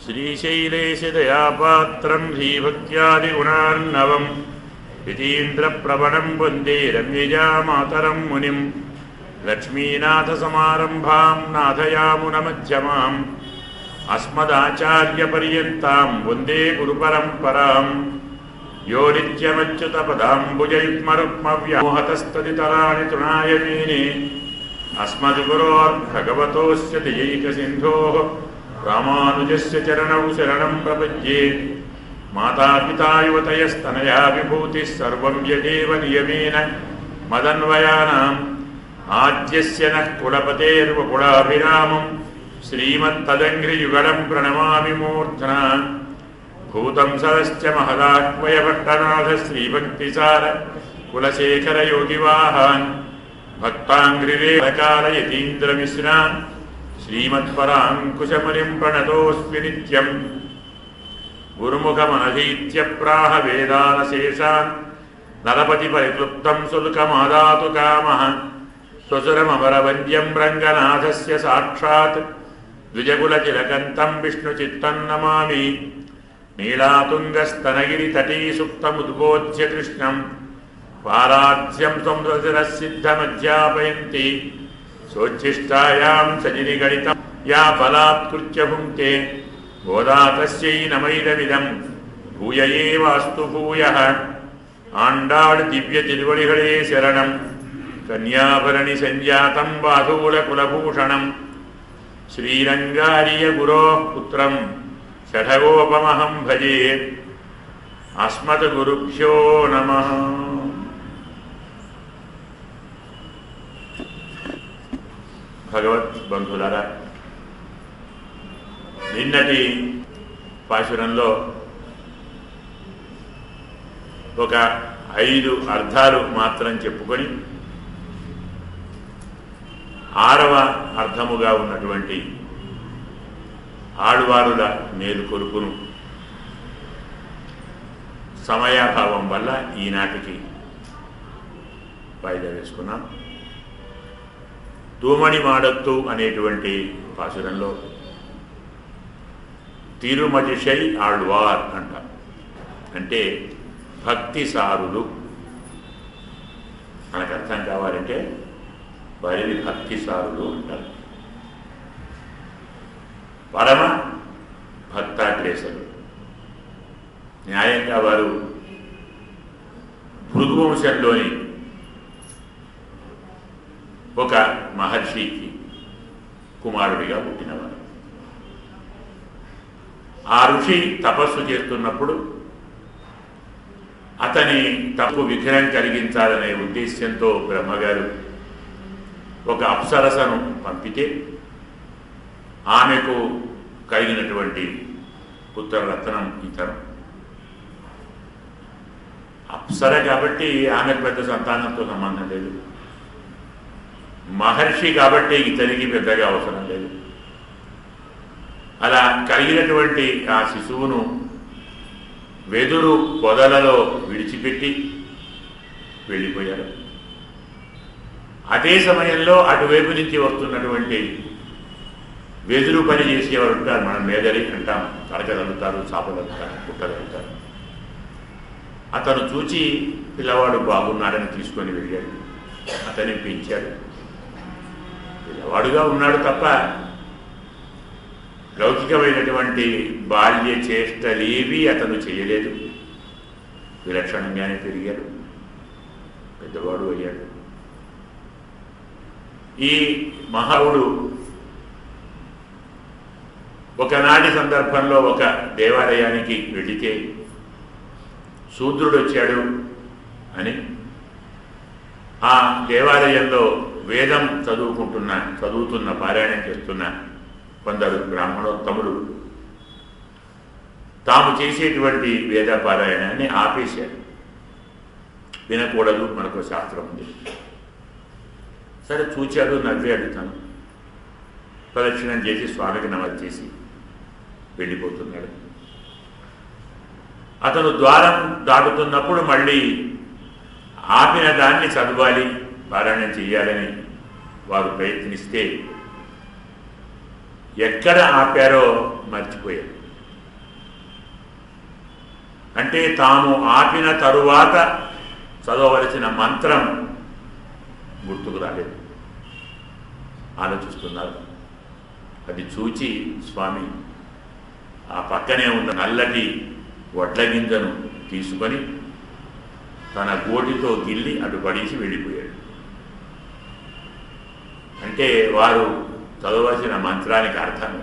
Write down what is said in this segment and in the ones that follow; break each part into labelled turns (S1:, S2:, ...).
S1: శ్రీశైలేశదయాపాత్రం శ్రీభక్త్యాదిగుణార్ణవం యతీంద్రప్రవణం వందే రమ్యజామాతరం మునిం లక్ష్మీనాథసమారంభాం నాథయామునమధ్యమాం అస్మదాచార్యపర్యంతాం వందే గురుపరంపరాం యో నిత్యమచ్యుతపదాంబుజయుగ్మరుక్మవ్యామోహతస్తదితరాణి తృణాయ మేనే అస్మద్గురోర్భగవతోస్య దయైకసింధోః రామానుజస్య చరణౌ శరణం ప్రపద్యే. మాతాపితా యువతయస్తనయా విభూతిః సర్వం యదేవ నియమేన మదన్వయానాం ఆద్యస్య నః కులపతేర్వకులాభిరామం శ్రీమత్తదంఘ్రియుగళం ప్రణమామి మూర్ధ్నా. భూతం సరశ్చ మహదాహ్వయభట్టనాథ శ్రీభక్తిసార కులశేఖర యోగివాహాన్ భక్తాంఘ్రిరేకాలయతీంద్రమిశ్రాన్ శ్రీమత్పరాంకుశమునిం ప్రణతోస్మి నిత్యం. గురుముఖమనధీత్య ప్రాహ వేదానశేషాన్ నరపతి పరిక్లుప్తం శుల్కమాదాతు కామః స్వసురమరవంద్యం రంగనాథస్య సాక్షాత్ ద్విజకులతిలకంతం విష్ణుచిత్తం నమామి. నీలాతుంగస్తనగిరితటీ సుప్తముద్బోధ్య కృష్ణం పారాధ్యం సంసిద్ధమధ్యాపయంతి సోచ్ఛిష్టాయాం సజినిగణితం యా బలాత్కృత్య భుంక్తే గోదా తస్యై నమైదమిదం భూయ ఏవాస్తు భూయః. ఆండాళ్ దివ్య తిరువడిகளே శరణం కన్యాభరణి సంజాతం బాధూల కులభూషణం శ్రీరంగార్య గురోః పుత్రం షఠగోపమహం భజే. అస్మద్గురుభ్యో నమః. భగవద్బంధులారా, నిన్నటి పాశురంలో ఒక 5 అర్థాలు మాత్రం చెప్పుకొని 6వ అర్థముగా ఉన్నటువంటి ఆళ్వారుల మేలుకొలుపును సమయాభావం వల్ల ఈనాటికి వాయిదా వేసుకున్నాం. తూమణి మాడత్తు అనేటువంటి పాశురంలో తిరుమజిషై ఆళ్వార్ అంటారు. అంటే భక్తి సారులు. మనకు అర్థం కావాలంటే వారిని భక్తి సారులు అంటారు. పరమ భక్తాగ్రేసరు. న్యాయంగా వారు భృగువంశంలోని ఒక మహర్షికి కుమారుడిగా పుట్టినవారు. ఆ ఋషి తపస్సు చేస్తున్నప్పుడు అతని తప్పు విఘ్నం కలిగించాలనే ఉద్దేశ్యంతో బ్రహ్మగారు ఒక అప్సరసను పంపితే ఆమెకు కలిగినటువంటి పుత్రరత్నం ఇతను. అప్సర కాబట్టి ఆమెకు పెద్ద సంతానంతో సంబంధం లేదు. మహర్షి కాబట్టి ఇతనికి పెద్దగా అవసరం లేదు. అలా కలిగినటువంటి ఆ శిశువును వెదురు పొదలలో విడిచిపెట్టి వెళ్ళిపోయారు. అదే సమయంలో అటువైపు నుంచి వస్తున్నటువంటి వెదురు పని చేసేవారు ఉంటారు. మనం మేదరి అంటాం. కరకదలుతారు, చాపదలుతారు, పుట్టదలుతారు. అతను చూచి పిల్లవాడు బాగున్నాడని తీసుకొని వెళ్ళాడు. అతన్ని పెంచాడు. పిల్లవాడుగా ఉన్నాడు తప్ప లౌకికమైనటువంటి బాల్య చేష్టలేవి అతను చేయలేదు. విలక్షణంగానే పెరిగాడు, పెద్దవాడు అయ్యాడు. ఈ మహావుడు ఒకనాటి సందర్భంలో ఒక దేవాలయానికి వెళితే శూద్రుడు వచ్చాడు అని ఆ దేవాలయంలో వేదం చదువుతున్న పారాయణం చేస్తున్న కొందరు బ్రాహ్మణోత్తములు తాము చేసేటువంటి వేద పారాయణాన్ని ఆపేశారు. వినకూడదు, మనకు శాస్త్రం ఉంది. సరే చూచాడు, నవ్వాడు. తను ప్రదక్షిణం చేసి స్వామికి నమస్కారం చేసి వెళ్ళిపోతున్నాడు. అతను ద్వారం దాటుతున్నప్పుడు మళ్ళీ ఆపిన దాన్ని చదవాలి, పారాయణం చేయాలని వారు ప్రయత్నిస్తే ఎక్కడ ఆపారో మర్చిపోయారు. అంటే తాము ఆపిన తరువాత చదవవలసిన మంత్రం గుర్తుకు రాలేదు. ఆలోచిస్తున్నారు. అది చూచి స్వామి ఆ పక్కనే ఉన్న నల్లటి వడ్ల గింజను తీసుకొని తన గోటితో గిల్లి అటు పడేసి వెళ్ళిపోయాడు. అంటే వారు చదవలసిన మంత్రానికి అర్థం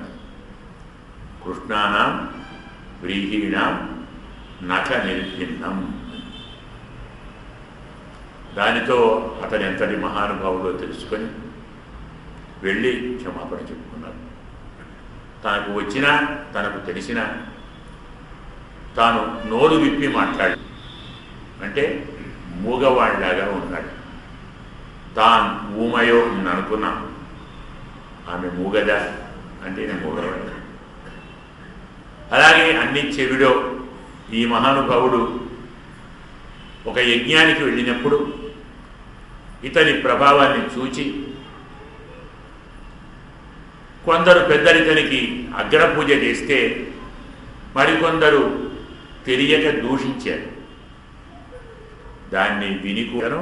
S1: కృష్ణానాం వ్రీహీణాం నఖ నిర్భిన్నం. దానితో అతను ఎంతటి మహానుభావుడో తెలుసుకొని వెళ్ళి క్షమాపణ చెప్పుకున్నారు. తనకు వచ్చినా తనకు తెలిసినా తాను నోరు విప్పి మాట్లాడి, అంటే మూగవాడిలాగా ఉన్నాడు. తాను ఊమయో అని అనుకున్నా, ఆమె మూగదా అంటే నేను మూగవాడు. అలాగే అన్ని చెవిడో ఈ మహానుభావుడు ఒక యజ్ఞానికి వెళ్ళినప్పుడు ఇతని ప్రభావాన్ని చూచి కొందరు పెద్దలు ఇతనికి అగ్రపూజ చేస్తే మరికొందరు తెలియక దూషించారు. దాన్ని విని కూడా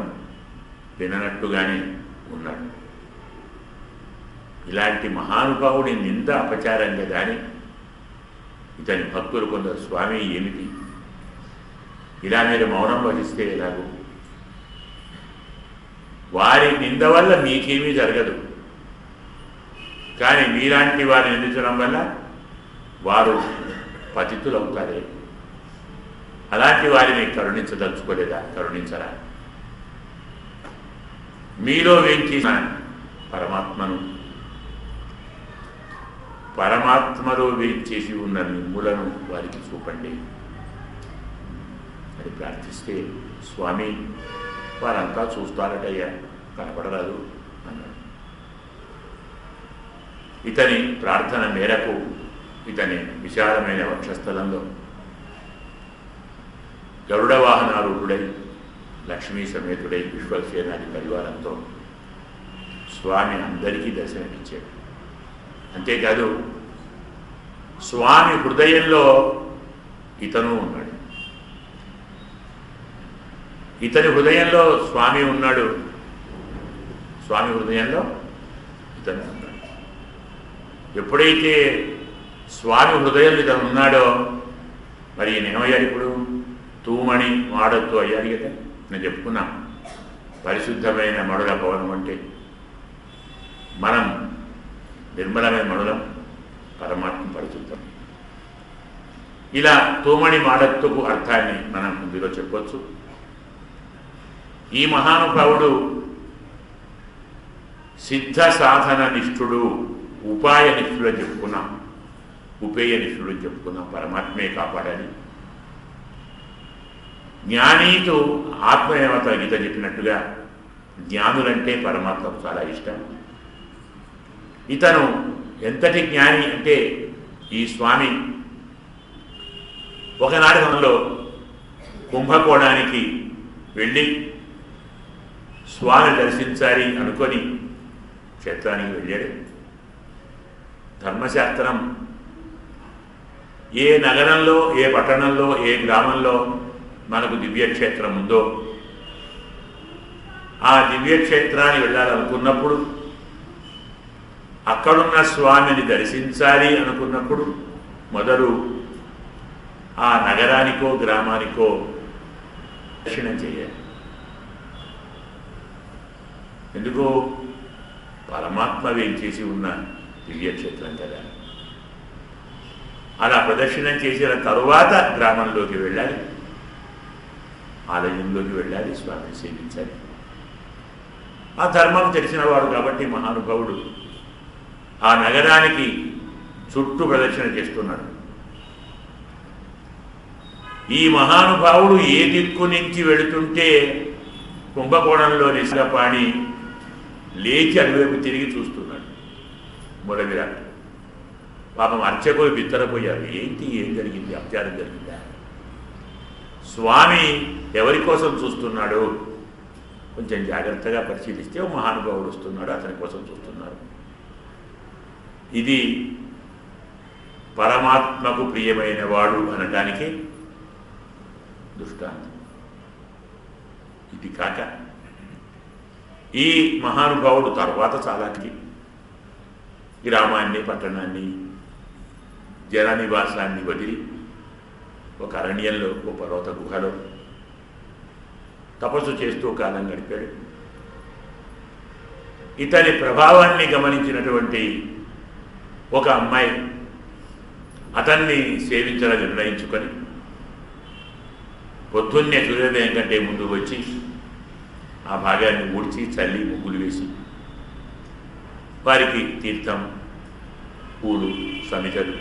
S1: విననట్టుగానే ఉన్నాడు. ఇలాంటి మహానుభావుడి నింద అపచారంగా కానీ ఇతని భక్తులు కొందరు స్వామి ఏమిటి ఇలా మీరు మౌనం వహిస్తే ఎలాగూ, వారి నింద వల్ల మీకేమీ జరగదు, కానీ మీలాంటి వారిని నిందించడం వల్ల వారు పతితులవుతారే. అలాంటి వారిని కరుణించదలుచుకోలేదా? కరుణించరా? మీలో వేంచేసిన పరమాత్మలో వేంచేసి ఉన్న మిమ్ములను వారికి చూపండి అని ప్రార్థిస్తే స్వామి వారంతా చూస్తారటయ్యా, కనపడరాదు అన్నాడు. ఇతని ప్రార్థన మేరకు ఇతని విశాలమైన వక్షస్థలంలో గరుడ వాహనారూఢుడై లక్ష్మీ సమేతుడై విశ్వసేనాది పరివారంతో స్వామి అందరికీ దర్శనమిచ్చాడు. అంతేకాదు స్వామి హృదయంలో ఇతను ఉన్నాడు. ఇతని హృదయంలో స్వామి ఉన్నాడు, స్వామి హృదయంలో ఇతను ఉన్నాడు. ఎప్పుడైతే స్వామి హృదయంలో ఇతను ఉన్నాడో మరి ఈయన ఏమయ్యాడు? ఇప్పుడు తూమణి మాడొత్తు అయ్యాడు కదా. నేను చెప్పుకున్నా, పరిశుద్ధమైన మడుల పవనం అంటే మనం నిర్మలమైన మడులం, పరమాత్మ పరిశుద్ధం. ఇలా తూమణి మాడత్తుకు అర్థాన్ని మనం ఇందులో చెప్పొచ్చు. ఈ మహానుభావుడు సిద్ధ సాధన నిష్ఠుడు, ఉపాయ నిష్ఠుడు అని చెప్పుకున్నాం, ఉపేయ నిష్ఠుడు అని చెప్పుకున్నాం. పరమాత్మే కాపాడాలి. జ్ఞానీతో ఆత్మదేవత గీత చెప్పినట్టుగా జ్ఞానులంటే పరమాత్మకు చాలా ఇష్టం. ఇతను ఎంతటి జ్ఞాని అంటే ఈ స్వామి ఒకనాటి మనలో కుంభకోణానికి వెళ్ళి స్వామి దర్శించాలి అనుకొని క్షేత్రానికి వెళ్ళాడు. ధర్మశాస్త్రం ఏ నగరంలో, ఏ పట్టణంలో, ఏ గ్రామంలో మనకు దివ్యక్షేత్రం ఉందో ఆ దివ్యక్షేత్రాన్ని వెళ్ళాలనుకున్నప్పుడు, అక్కడున్న స్వామిని దర్శించాలి అనుకున్నప్పుడు మొదలు ఆ నగరానికో గ్రామానికో దర్శనం చేయాలి. ఎందుకు? పరమాత్మ వేంచేసి ఉన్న దివ్యక్షేత్రం కదా. అలా ప్రదక్షిణం చేసిన తరువాత గ్రామంలోకి వెళ్ళాలి, ఆలయంలోకి వెళ్ళాలి, స్వామిని సేవించాలి. ఆ ధర్మం తెలిసినవాడు కాబట్టి మహానుభావుడు ఆ నగరానికి చుట్టూ ప్రదక్షిణ చేస్తున్నాడు. ఈ మహానుభావుడు ఏ దిక్కు నుంచి వెళుతుంటే కుంభకోణంలో నిశపాణి లేచి అటువైపు తిరిగి చూస్తున్నాడు. మూలవిరాట్ పాపం అర్చకులు బిత్తరపోయారు. ఏంటి, ఏం జరిగింది? అపచారం జరిగిందా? స్వామి ఎవరి కోసం చూస్తున్నాడు? కొంచెం జాగ్రత్తగా పరిశీలిస్తే ఓ మహానుభావుడు వస్తున్నాడు, అతని కోసం చూస్తున్నారు. ఇది పరమాత్మకు ప్రియమైన వాడు అనటానికి దృష్టాంతం. ఇది కాక ఈ మహానుభావుడు తర్వాత చాలాకి గ్రామాన్ని, పట్టణాన్ని, జన నివాసాన్ని వదిలి ఒక అరణ్యంలో, ఒక పర్వత గుహలో తపస్సు చేస్తూ కాలం గడిపాడు. ఇతని ప్రభావాన్ని గమనించినటువంటి ఒక అమ్మాయి అతన్ని సేవించాలని నిర్ణయించుకొని పొద్దున్నే సూర్యోదయం కంటే ముందు వచ్చి ఆ భాగాన్ని ఊడ్చి చల్లి ముగ్గులు వేసి వారికి తీర్థం, పూలు, సమితలు,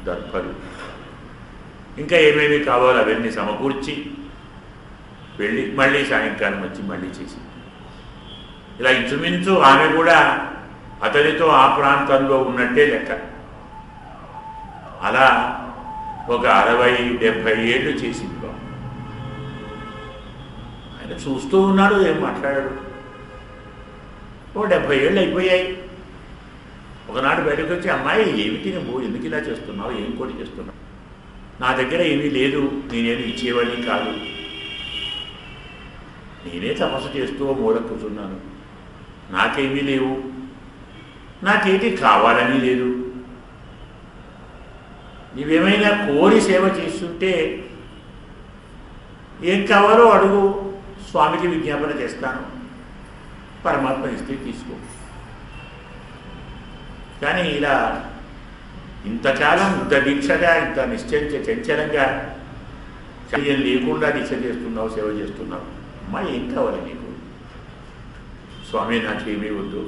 S1: దర్భలు ఇంకా ఏమేమి కావాలో అవన్నీ సమకూర్చి వెళ్ళి మళ్ళీ సాయంకాలం వచ్చి మళ్ళీ చేసి ఇలా ఇంచుమించు ఆమె కూడా అతనితో ఆ ప్రాంతంలో ఉన్నట్టే లెక్క. అలా ఒక 60-70 ఏళ్ళు చేసింది. ఆయన చూస్తూ ఉన్నాడు, ఏం మాట్లాడాడు. ఓ 70 ఏళ్ళు అయిపోయాయి. ఒకనాడు బయటకు వచ్చి, అమ్మాయి ఏమిటి నువ్వు, ఎందుకు ఇలా చేస్తున్నావు, ఏం కోటి చేస్తున్నావు? నా దగ్గర ఏమీ లేదు, నేనేమి ఇచ్చేవాడిని కాదు, నేనే తపస్సు చేస్తూ మూల కూర్చున్నాను, నాకేమీ లేవు, నాకేంటి కావాలని లేదు, నీవేమైనా కోరి సేవ చేస్తుంటే ఏం కావాలో అడుగు, స్వామికి విజ్ఞాపన చేస్తాను, పరమాత్మ ఇస్తే తీసుకో. కానీ ఇలా ఇంతకాలం ఇంత దీక్షగా, ఇంత చంచలంగా చర్యం లేకుండా దీక్ష చేస్తున్నావు, సేవ చేస్తున్నావు, అమ్మా ఏం కావాలి నీకు? స్వామి నాకేమీ వద్దు,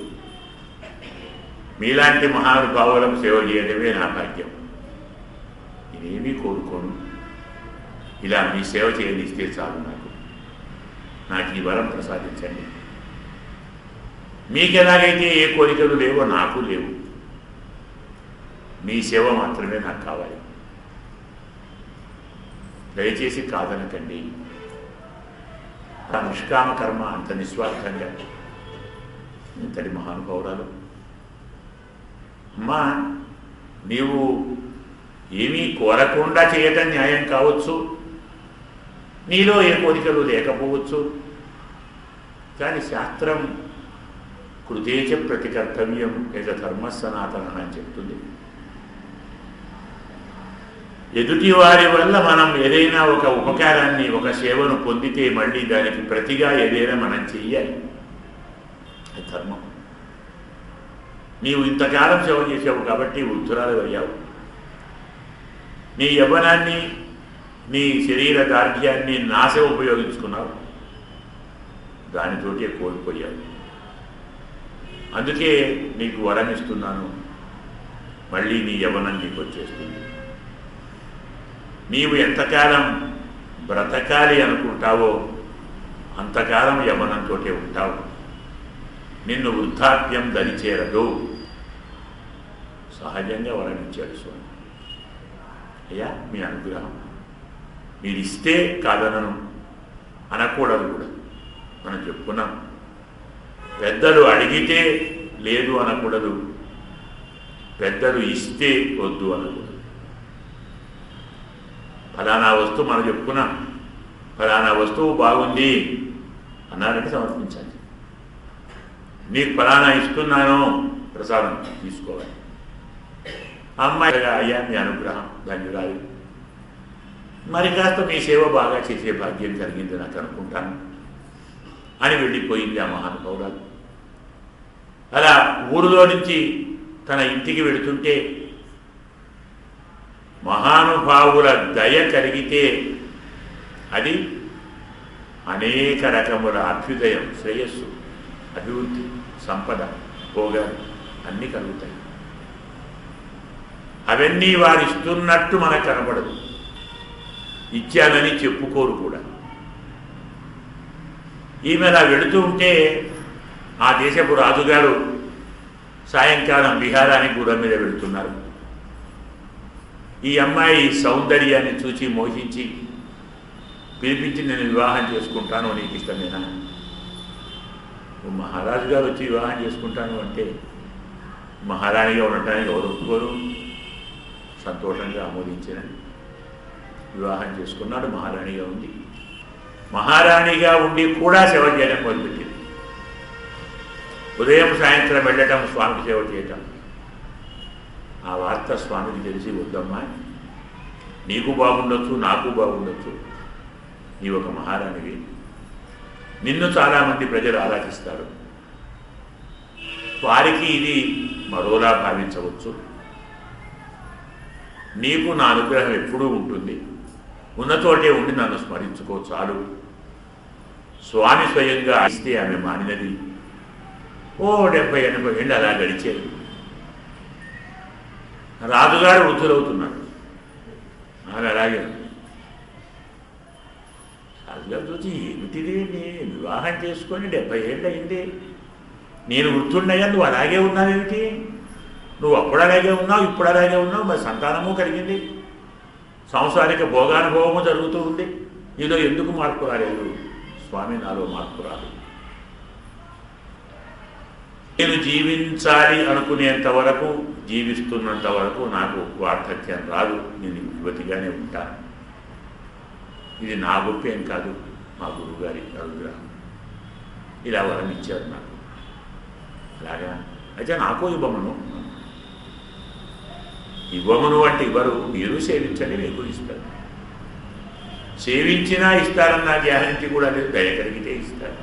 S1: మీలాంటి మహానుభావులకు సేవ చేయడమే నా భాగ్యం, నేనేమీ కోరుకోను, ఇలా మీ సేవ చేయనిస్తే చాలు, నాకు ఈ వరం ప్రసాదించండి. మీకు ఎలాగైతే ఏ కోరికలు లేవో నాకు లేవు, మీ సేవ మాత్రమే నాకు కావాలి, దయచేసి కాదనకండి. ఆ నిష్కామ కర్మ అంత నిస్వార్థంగా ఇంతటి మహానుభావురాలు. అమ్మా, నీవు ఏమీ కోరకుండా చేయటం న్యాయం కావచ్చు, నీలో ఏ కోరికలు లేకపోవచ్చు, కానీ శాస్త్రం కృతేచ ప్రతికర్తవ్యం ఏక ధర్మ సనాతన అని చెప్తుంది. ఎదుటి వారి వల్ల మనం ఏదైనా ఒక ఉపకారాన్ని, ఒక సేవను పొందితే మళ్ళీ దానికి ప్రతిగా ఏదైనా మనం చెయ్యాలి, అది ధర్మం. నీవు ఇంతకాలం సేవ చేసావు కాబట్టి వృద్ధురాలు అయ్యావు, నీ యవ్వనాన్ని, నీ శరీర దార్ఢ్యాన్ని నాశ ఉపయోగించుకున్నావు, దానితోటే కోల్పోయావు. అందుకే నీకు వరం ఇస్తున్నాను, మళ్ళీ నీ యవ్వనం నీకు వచ్చేస్తుంది. నీవు ఎంతకాలం బ్రతకాలి అనుకుంటావో అంతకాలం యవ్వనంతో ఉంటావు, నిన్ను వృద్ధాప్యం దరిచేరదు. సహజంగా వరణించాడు స్వామి. అయ్యా, మీ అనుగ్రహం, మీరిస్తే కాదనను, అనకూడదు కూడా. మనం చెప్పుకున్నాం, పెద్దలు అడిగితే లేదు అనకూడదు, పెద్దలు ఇస్తే వద్దు అనకూడదు. ఫలానా వస్తువు మనం చెప్పుకున్నాం, ఫలానా వస్తువు బాగుంది అన్నారంటే సమర్పించాలి. నీకు ఫలానా ఇస్తున్నాను, ప్రసాదం తీసుకోవాలి. అమ్మాయి, అయ్యా మీ అనుగ్రహం, ధన్యురాలు, మరి కాస్త మీ సేవ బాగా చేసే భాగ్యం కలిగింది నాకు అనుకుంటాను అని వెళ్ళిపోయింది ఆ మహానుభావురాలు. అలా ఊరిలో నుంచి తన ఇంటికి వెళుతుంటే మహానుభావుల దయ కలిగితే అది అనేక రకముల అభ్యుదయం, శ్రేయస్సు, అభివృద్ధి, సంపద, భోగాలు అన్నీ కలుగుతాయి. అవన్నీ వారు ఇస్తున్నట్టు మనకు కనబడదు, ఇచ్చానని చెప్పుకోరు కూడా. ఈమె అలా వెళుతూ ఉంటే ఆ దేశపు రాజుగారు సాయంకాలం విహారానికి గుర్రం మీద వెళుతున్నారు. ఈ అమ్మాయి సౌందర్యాన్ని చూచి మోహించి పిలిపించి, నేను వివాహం చేసుకుంటాను, నీకు ఇష్టమేనా నువ్వు మహారాజు గారు వచ్చి వివాహం చేసుకుంటాను అంటే మహారాణిగా ఉండటానికి ఎవరు ఒప్పుకోరు. సంతోషంగా ఆమోదించిన వివాహం చేసుకున్నాడు. మహారాణిగా ఉంది. మహారాణిగా ఉండి కూడా సేవ చేయడం మొదలుపెట్టింది. ఉదయం సాయంత్రం వెళ్ళటం, స్వామికి సేవ చేయటం. ఆ వార్త స్వామికి తెలిసి, వద్దమ్మా, నీకు బాగుండొచ్చు, నాకు బాగుండొచ్చు, నీ ఒక మహారాణివి, నిన్ను చాలామంది ప్రజలు ఆరాధిస్తారు, వారికి ఇది మరోలా భావించవచ్చు, నీకు నా అనుగ్రహం ఎప్పుడూ ఉంటుంది, ఉన్నతోటే ఉండి నన్ను స్మరించుకో చాలు. స్వామి స్వయంగా ఇస్తే ఆమె మానినది. 70-80 ఏళ్ళు అలా గడిచేది. రాజుగారు వృద్ధులవుతున్నాడు. ఆమె అలాగే ఉంది. రాజుగారు చూసి, ఏమిటిది, నేను వివాహం చేసుకొని 70 ఏళ్ళు అయింది, నేను వృద్ధుడినయ్యా, నువ్వు అలాగే ఉన్నావేమిటి, నువ్వు అప్పుడు అలాగే ఉన్నావు, ఇప్పుడు అలాగే ఉన్నావు, మరి సంతానము కలిగింది, సంసారిక భోగానుభవము జరుగుతూ ఉంది, నీలో ఎందుకు మార్పు రాలేదు? స్వామి, నాలో మార్పు రాదు. నేను జీవించాలి అనుకునేంత వరకు, జీవిస్తున్నంత వరకు నాకు వార్ధక్యం రాదు, నేను యువతిగానే ఉంటాను. ఇది నా గొప్ప ఏం కాదు, మా గురువుగారి అనుగ్రహం. ఇలా వరం ఇచ్చారు నాకు. అలాగా అయితే నాకు ఇవ్వమను. ఇవ్వమను అంటే ఇవ్వరు, మీరు సేవించండి, మీకు ఇస్తారు. సేవించినా ఇస్తారన్న గ్యారంటీ కూడా లేదు, దయ కలిగితే ఇస్తారు.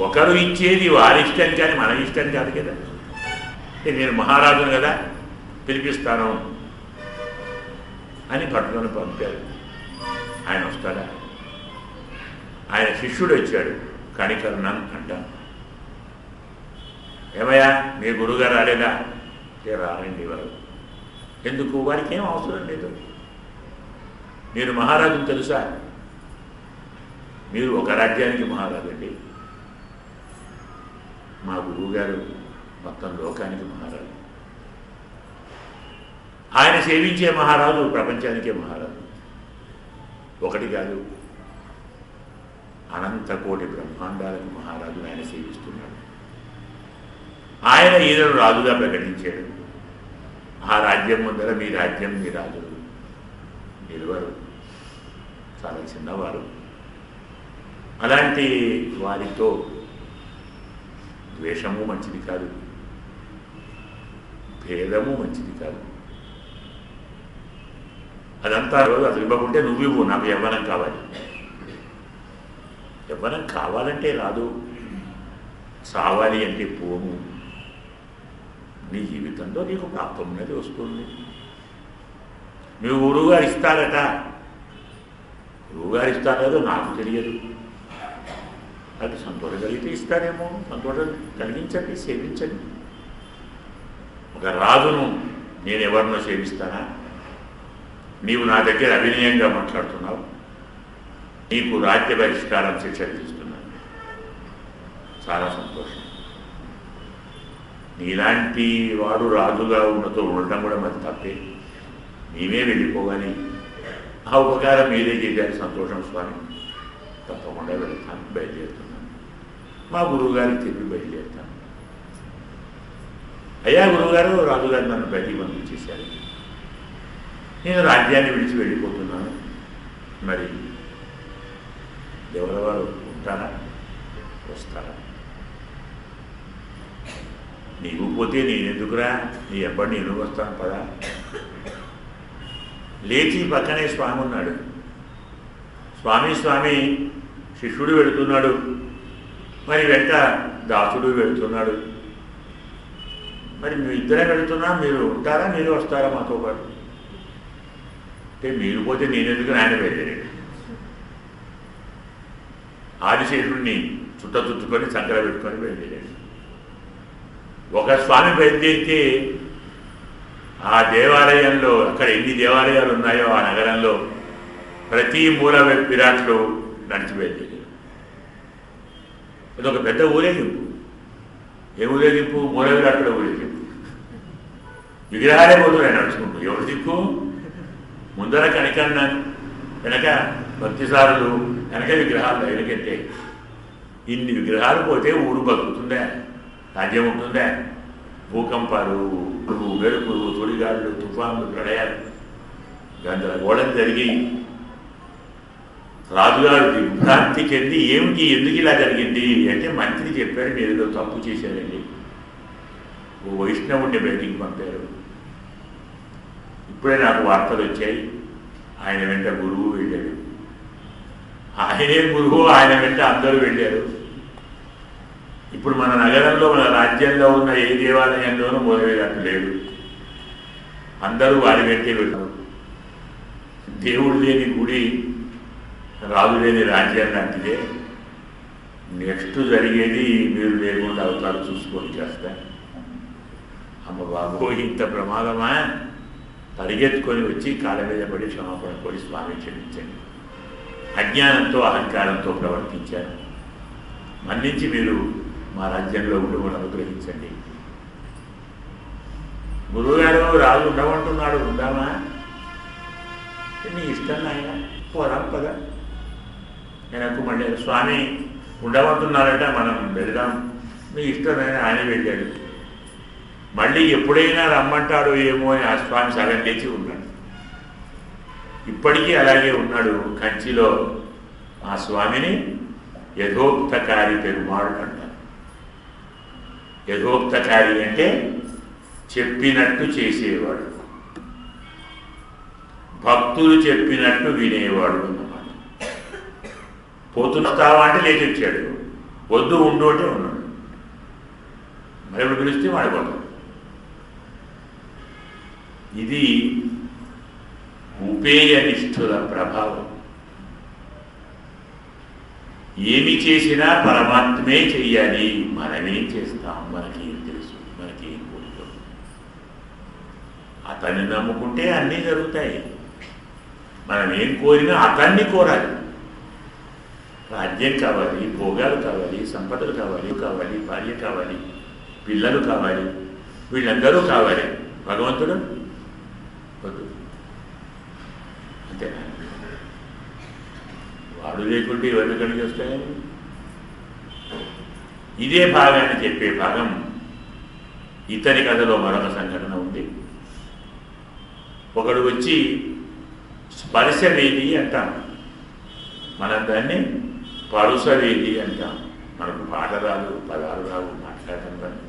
S1: ఒకరు ఇచ్చేది వారి ఇష్టం కానీ మన ఇష్టం కాదు కదా. నేను మహారాజును కదా, పిలిపిస్తాను అని భటులను పంపారు. ఆయన వస్తాడా? ఆయన శిష్యుడు వచ్చాడు, కణికర్ణన్ అంటాం. ఏమయ్యా, మీ గురువుగారు రాలేదా? రారండి వారు. ఎందుకు? వారికి ఏం అవసరం లేదు. నేను మహారాజును తెలుసా? మీరు ఒక రాజ్యానికి మహారాజు అండి. మా గురువుగారు మొత్తం లోకానికి మహారాజు. ఆయన సేవించే మహారాజు ప్రపంచానికే మహారాజు. ఒకటి కాదు, అనంత కోటి బ్రహ్మాండాలకు మహారాజు ఆయన సేవిస్తున్నాడు. ఆయన ఈయనను రాజుగా ప్రకటించాడు. ఆ రాజ్యం ముందర మీ రాజ్యం, మీ రాజులు నిలవరు, చాలా చిన్నవారు. అలాంటి వారితో ద్వేషము మంచిది కాదు, భేదము మంచిది కాదు. అదంతా అసలు ఇవ్వకుంటే నువ్వు ఇవ్వు, నాకు యవ్వనం కావాలి. యవ్వనం కావాలంటే రాదు, చావాలి అంటే పోము. నీ జీవితంలో నీకు ప్రాప్తం అనేది వస్తుంది. మీ గురువుగారు ఇస్తారట, గురువుగారు ఇస్తారో నాకు తెలియదు. అది సంతోషం కలిగితే ఇస్తారేమో, సంతోషం కలిగించండి, సేవించండి. ఒక రాజును నేను ఎవరినో సేవిస్తానా? నీవు నా దగ్గర అవినయంగా మాట్లాడుతున్నావు, నీకు రాజ్య పరిష్కారం శిక్ష విధిస్తున్నాను. చాలా సంతోషం. నీలాంటి వాడు రాజుగా ఉన్నతో ఉండటం కూడా మరి తప్పే, నీవే వెళ్ళిపోవాలి. ఆ ఉపకారం మీరే చేయాలి. సంతోషం స్వామి, తప్పకుండా వెళ్తాను, బయలుదేరుతున్నాను. మా గురువుగారికి తిరిగి బయలుదేరుతాను. అయ్యా గురువుగారు, రాజుగారు నన్ను బయటికి పంపించేశారు, నేను రాజ్యాన్ని విడిచి వెళ్ళిపోతున్నాను. మరి ఎవరెవరు ఉంటారా, వస్తారా? నీవు పోతే నేనెందుకురా, నీ ఎప్పటి నేను వస్తాను పదా. లేచి పక్కనే స్వామి ఉన్నాడు. స్వామి స్వామి శిష్యుడు వెళుతున్నాడు, మరి వెంట దాసుడు వెళుతున్నాడు. మరి మీ ఇద్దరే వెళుతున్నా, మీరు ఉంటారా, మీరు వస్తారా మాతో పాటు? అంటే మీరు పోతే నేనెందుకు, ఆయన వెళ్ళాడు. ఆదిశేషుడిని చుట్టుకొని చక్కెర పెట్టుకొని వెళ్ళాడు. ఒక స్వామి బయలుదేరితే ఆ దేవాలయంలో, అక్కడ ఎన్ని దేవాలయాలు ఉన్నాయో ఆ నగరంలో ప్రతి మూల విరాట్లు నడిచి బయలుదేరారు. ఇదొక పెద్ద ఊరేగింపు. ఏ ఊరేగింపు? మూల విరాట్ల ఊరేగింపు. విగ్రహాలే పోతున్నాయి నడుచుకుంటూ. ఎవరు దిక్కు? ముందర కణికర్ణన్, వెనక భక్తిసారులు, వెనక విగ్రహాలు ఎలుగెట్టే. ఇన్ని విగ్రహాలు పోతే ఊరు బతుకుతుందా? రాజ్యం ఉంటుందా? భూకంపాలు, వెలుపులు, తొడిగాళ్ళు, తుఫాన్లు, ప్రళయాలు, గందరగోళం జరిగి రాజుగారు విభ్రాంతి చెంది ఏమిటి, ఎందుకు ఇలా జరిగింది అంటే మంత్రి చెప్పారు, మీరు ఏదో తప్పు చేశారండి, ఓ వైష్ణవుడిని బయటికి పంపారు. ఇప్పుడే నాకు వార్తలు వచ్చాయి, ఆయన వెంట గురువు వెళ్ళాడు. ఆయనే గురువు, ఆయన వెంట అందరూ వెళ్ళారు. ఇప్పుడు మన నగరంలో, మన రాజ్యంలో ఉన్న ఏ దేవాలయంలోనూ మొదలయ్యేటట్టు లేదు, అందరూ వారి వెంటే వెళ్ళారు. దేవుడు లేని గుడి, రాజు లేని రాజ్యం లాంటిదే. నెక్స్ట్ జరిగేది మీరు లేకుండా అవుతారు, చూసుకొని చేస్తా. అమ్మ బాబు, ఇంత ప్రమాదమా? పరిగెత్తుకొని వచ్చి కాళ్ళ మీద పడి క్షమాపణ కోరి స్వామి క్షమించండి, అజ్ఞానంతో అహంకారంతో ప్రవర్తించారు, మన్నించి మీరు మా రాజ్యంలో ఉండమని అనుగ్రహించండి. గురువుగారు రాజు ఉండమంటున్నాడు, ఉందామా? నీ ఇష్టం ఆయన, పోదాం పదా. నేను మళ్ళీ స్వామి ఉండమంటున్నారట, మనం వెళ్దాం, మీ ఇష్టమైన ఆయన వెళ్ళాడు. మళ్ళీ ఎప్పుడైనా రమ్మంటాడో ఏమో అని ఆ స్వామి సగం లేచి ఉన్నాడు. ఇప్పటికీ అలాగే ఉన్నాడు. కంచిలో ఆ స్వామిని యథోక్తకారి పెరుమాడు అంటారు. యథోక్తకారి అంటే చెప్పినట్టు చేసేవాడు, భక్తులు చెప్పినట్టు వినేవాడు అన్నమాట. పోతున్నావా అంటే లేచి వచ్చాడు, వద్దు ఉండు అంటే ఉన్నాడు, మరి ఇప్పుడు పిలిస్తే వాడిపోతాడు. ఇది ఉపేయనిష్ఠుల ప్రభావం. ఏమి చేసినా పరమాత్మే చెయ్యాలి, మనమేం చేస్తాం, మనకేం తెలుసు, మనకేం కోరిక. అతన్ని నమ్ముకుంటే అన్నీ జరుగుతాయి. మనం ఏం కోరినా అతన్ని కోరాలి. రాజ్యం కావాలి, భోగాలు కావాలి, సంపదలు కావాలి, భార్య కావాలి, పిల్లలు కావాలి, వీళ్ళందరూ కావాలి. భగవంతుడు వద్దు, అంతేనా? వాడు లేకుంటే ఇవన్నీ కలిగి వస్తాయని. ఇదే భాగాన్ని చెప్పే భాగం ఇతని కథలో మరొక సంఘటన ఉంది. ఒకడు వచ్చి స్పర్శవేది అంటాం, మనం దాన్ని పరుసవేది అంటాం. మనకు పాట రాదు, పదాలు రావు, మాట్లాడటం రాదు,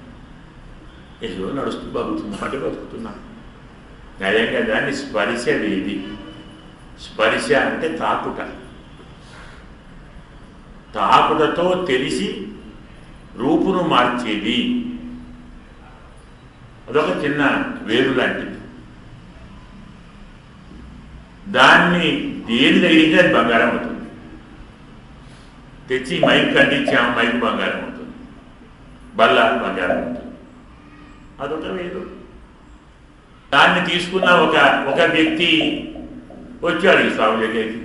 S1: ఏదో నడుస్తూ బతుకుతున్నాం అంటే బతుకుతున్నాం. నయంగా దాన్ని స్పర్శవేది. స్పర్శ అంటే తాకుట, తాకుటతో తెలిసి రూపును మార్చేది. అదొక చిన్న వేరు లాంటిది. దాన్ని దేని తగిలించి అది బంగారం అవుతుంది. తెచ్చి మైక్ కంటించాము, మైక్ బంగారం అవుతుంది, బల్ల బంగారం అవుతుంది. అదొక వేరు. దాన్ని తీసుకున్న ఒక వ్యక్తి వచ్చాడు ఈ స్వామి దగ్గరికి.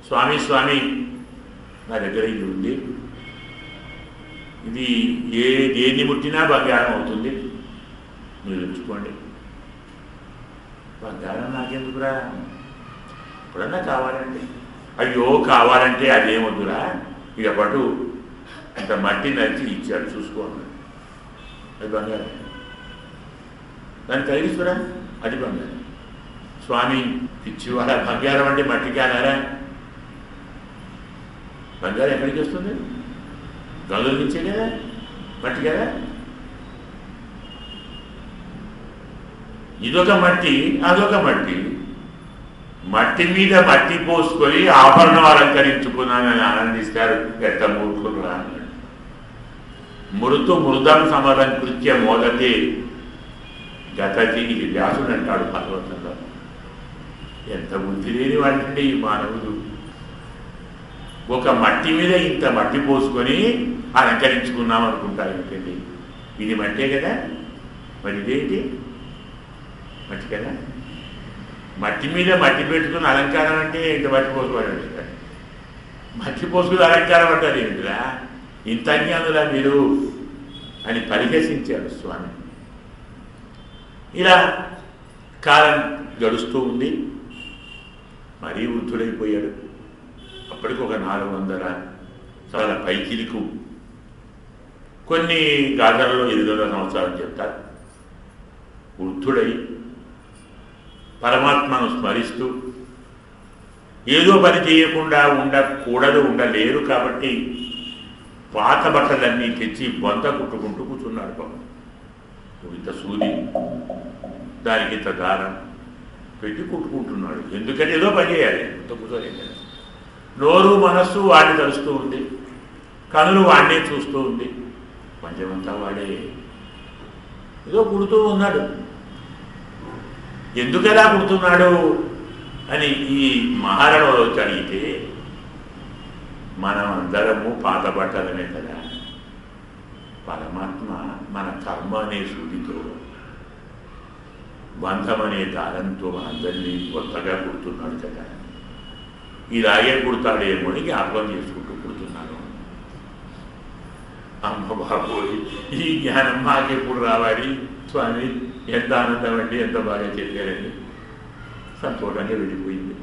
S1: స్వామి నా దగ్గర ఇది ఉంది, ఇది దేన్ని ముట్టినా బంగారం అవుతుంది, మీరు ఉంచుకోండి. బంగారం నాకెందుకురా, ఎప్పుడన్నా కావాలంటే. అయ్యో కావాలంటే అదేమొద్దురా, ఇక పట్టు అంత మట్టి నచ్చి ఇచ్చాడు, చూసుకోండి, అది బంగారం. దాన్ని తగిలిస్తురా, అది బంగారం. స్వామి పిచ్చివాడ, బంగారం అంటే మట్టి కాదారా? బంగారం ఎక్కడికి వస్తుంది? గంగల నుంచే కదా, మట్టి కదా. ఇదొక మట్టి, అదొక మట్టి. మట్టి మీద మట్టి పోసుకొని ఆభరణం అలంకరించుకున్నానని ఆనందిస్తారు. ఎంత మూర్ఖులు అన్నాడు. మృతు మృదం సమలంకృత్య మోదతే గతజీ, వ్యాసుడు అంటాడు భాగవతంలో. ఎంత బుద్ధి లేని వాటింటే ఈ మానవుడు. ఒక మట్టి మీద ఇంత మట్టి పోసుకొని అలంకరించుకున్నాం అనుకుంటారు ఏంటండి. ఇది మట్టే కదా, మరి ఇదేంటి మట్టి కదా. మట్టి మీద మట్టి పెట్టుకుని అలంకారం అంటే ఇంత మట్టి పోసుకోవాలి. మట్టి పోసుకుని అలంకారం అంటారు ఏమిటిరా, ఇంత అజ్ఞానులా మీరు అని పరిహసించాడు స్వామి. ఇలా కాలం గడుస్తూ ఉంది. మరీ వృద్ధుడైపోయాడు. అప్పటికి ఒక చాలా పైకిలికు. కొన్ని గాథలలో 800 సంవత్సరాలు చెప్తారు. వృద్ధుడై పరమాత్మను స్మరిస్తూ ఏదో పని చేయకుండా ఉండకూడదు, ఉండలేరు కాబట్టి పాత బట్టలన్నీ తెచ్చి బొంత కుట్టుకుంటూ కూర్చున్నాడు. పాపం ఇంత సూది, దానికి ఇంత దారం పెట్టి కుట్టుకుంటున్నాడు. ఎందుకంటే ఏదో పని చేయాలి, ఇంత కూర్చోలేదు. నోరు మనస్సు వాడిని తలుస్తూ ఉంది, కనులు వాడినే చూస్తూ ఉంది, పంచమంతా వాడే ఏదో కుడుతూ ఉన్నాడు. ఎందుకలా కుడుతున్నాడు అని ఈ మహారణలో అడిగితే, మనం అందరము పాత బట్టలనే కదా, పరమాత్మ మన కర్మ అనే సూదితో, బంధం అనే దారంతో అందరినీ కొత్తగా కుడుతున్నాడు కదా, ఇలాగే కుడతాడేమో అని జ్ఞాపకం చేసుకుంటూ కుడుతున్నాను. అమ్మ బాబోయ్, ఈ జ్ఞానం మాకెప్పుడు రావాలి స్వామి, ఎంత ఆనందం అండి, ఎంత బాగా చెప్పారండి. సంతోషంగా వెళ్ళిపోయింది.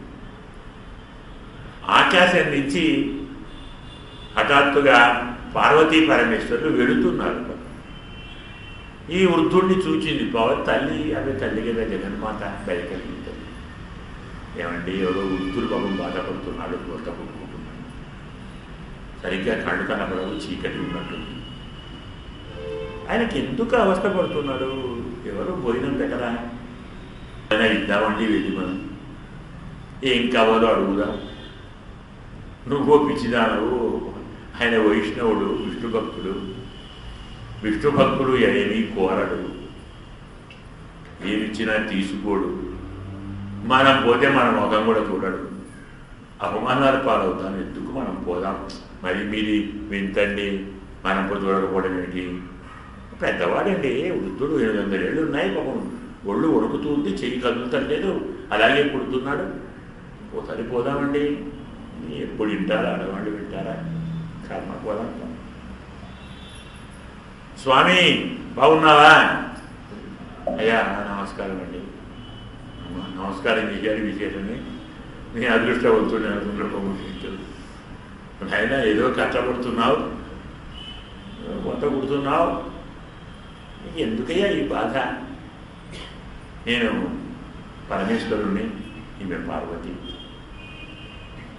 S1: ఆకాశం నుంచి హఠాత్తుగా పార్వతీ పరమేశ్వరులు వెళుతున్నారు. ఈ వృద్ధుడిని చూచింది తల్లి. అదే తల్లి కదా, జగన్మాత బయటకెళ్ళింది. ఏమండి, ఎవరో వృద్ధుడు పాపం బాధపడుతున్నాడు, కొత్త కొట్టుకుంటున్నాడు, సరిగ్గా కళ్ళు కనపడవు, చీకటి ఉన్నట్టుంది. ఆయనకి ఎందుకు అవస్థ పడుతున్నాడు? ఎవరు భోజనం పెట్టరా? అయినా ఇద్దామండి, వెళ్ళి మనం ఏం కావాలో అడుగుదాం. నువ్వో పిచ్చిదానవు, ఆయన వైష్ణవుడు, విష్ణు భక్తుడు. విష్ణు భక్తుడు ఏమీ కోరడు, ఏమిచ్చినా తీసుకోడు. మనం పోతే మన ముఖం కూడా చూడడు, అవమానాలు పాలవుతాను. ఎందుకు మనం పోదాం, మరి మీది వింతండి, మనం చూడకపోవడం ఏంటి? పెద్దవాడండి, వృద్ధుడు, 800 ఏళ్ళు ఉన్నాయి. పాపం ఒళ్ళు వణుకుతూ ఉంటే చెయ్యి కదులుతలేదు, అలాగే పుడుతున్నాడు. పోతాది పోదామండి. ఎప్పుడు వింటారా? ఆడవాళ్ళు వింటారా? కర్మ పోదాం. స్వామి బాగున్నావా? అయ్యా నమస్కారం అండి. నమస్కారం చేయాలి, విశేషమే. నీ అదృష్టవంతుడు అనుకుంటున్నాడు. అయినా ఏదో కష్టపడుతున్నావు, కొంత కుడుతున్నావు, ఎందుకయ్యా ఈ బాధ? నేను పరమేశ్వరుణ్ణి, ఈమె పార్వతి,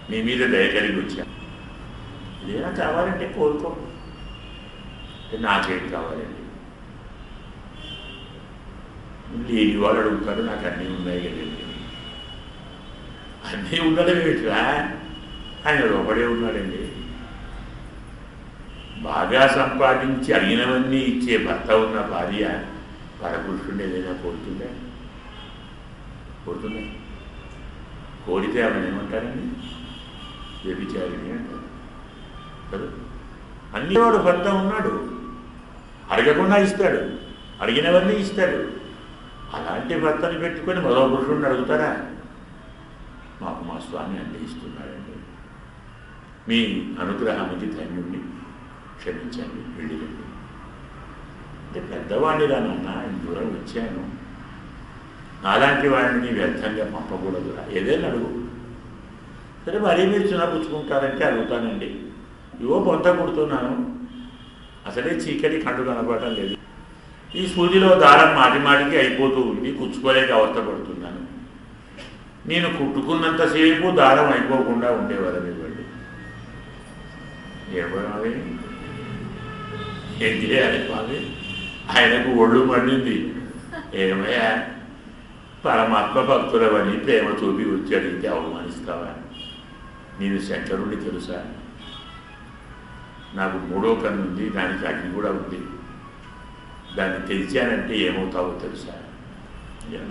S1: నీ మీద దయ కలిగి వచ్చా. ఏదైనా కావాలంటే కోరుకో. నాకేం కావాలండి? లేని వాళ్ళు అడుగుతారు, నాకు అన్నీ ఉన్నాయి కదండి. అన్నీ ఉండడం ఏమిట్రా? ఆయన లోపడే ఉన్నాడండి. బాగా సంపాదించి అడిగినవన్నీ ఇచ్చే భర్త ఉన్న భార్య పరపురుషుడిని ఏదైనా కోరుతుందా? కోరుతుందా? కోరితే ఆమెను ఏమంటారండి? వ్యభిచారిణి అంటారు కదా. అన్ని వాడు భర్త ఉన్నాడు, అడగకుండా ఇస్తాడు, అడిగినవన్నీ ఇస్తాడు. అలాంటి భర్తని పెట్టుకొని మరో పురుషుడిని అడుగుతారా? మాకు మా స్వామి అన్నీ ఇస్తున్నాడండి, మీ అనుగ్రహానికి ధన్యుణ్ణి, క్షమించండి, వెళ్ళిరండి. అంటే పెద్దవాడిని రానన్నా దూరం వచ్చాను, నాలాంటి వాడిని వ్యర్థంగా పంపకూడదురా, ఏదైనా అడుగు. సరే మరీ మీరు చిన్నపుచ్చుకుంటారంటే అడుగుతానండి. ఇవో పొంత కుడుతున్నాను, అసలే చీకటి కండు కనపడటం లేదు, ఈ సూదిలో దారం మాటి మాటికి అయిపోతూ ఉంది, కుచ్చుకోలేక అవస్థపడుతున్నాను. నేను కుట్టుకున్నంతసేపు దారం అయిపోకుండా ఉండేవాళ్ళం ఇవ్వండి. ఏమవి ఏం చేయాలి స్వామి? ఆయనకు ఒళ్ళు మండింది. ఏమయ్యా, పరమాత్మ భక్తులవని ప్రేమ చూపి వచ్చి అడిగితే అవమానిస్తావా? నేను శంకరుణ్ణి తెలుసా? నాకు 3వ కన్ను ఉంది, దానికి అగ్ని కూడా ఉంది. దాన్ని తెరిచానంటే ఏమవుతావో తెలుసా?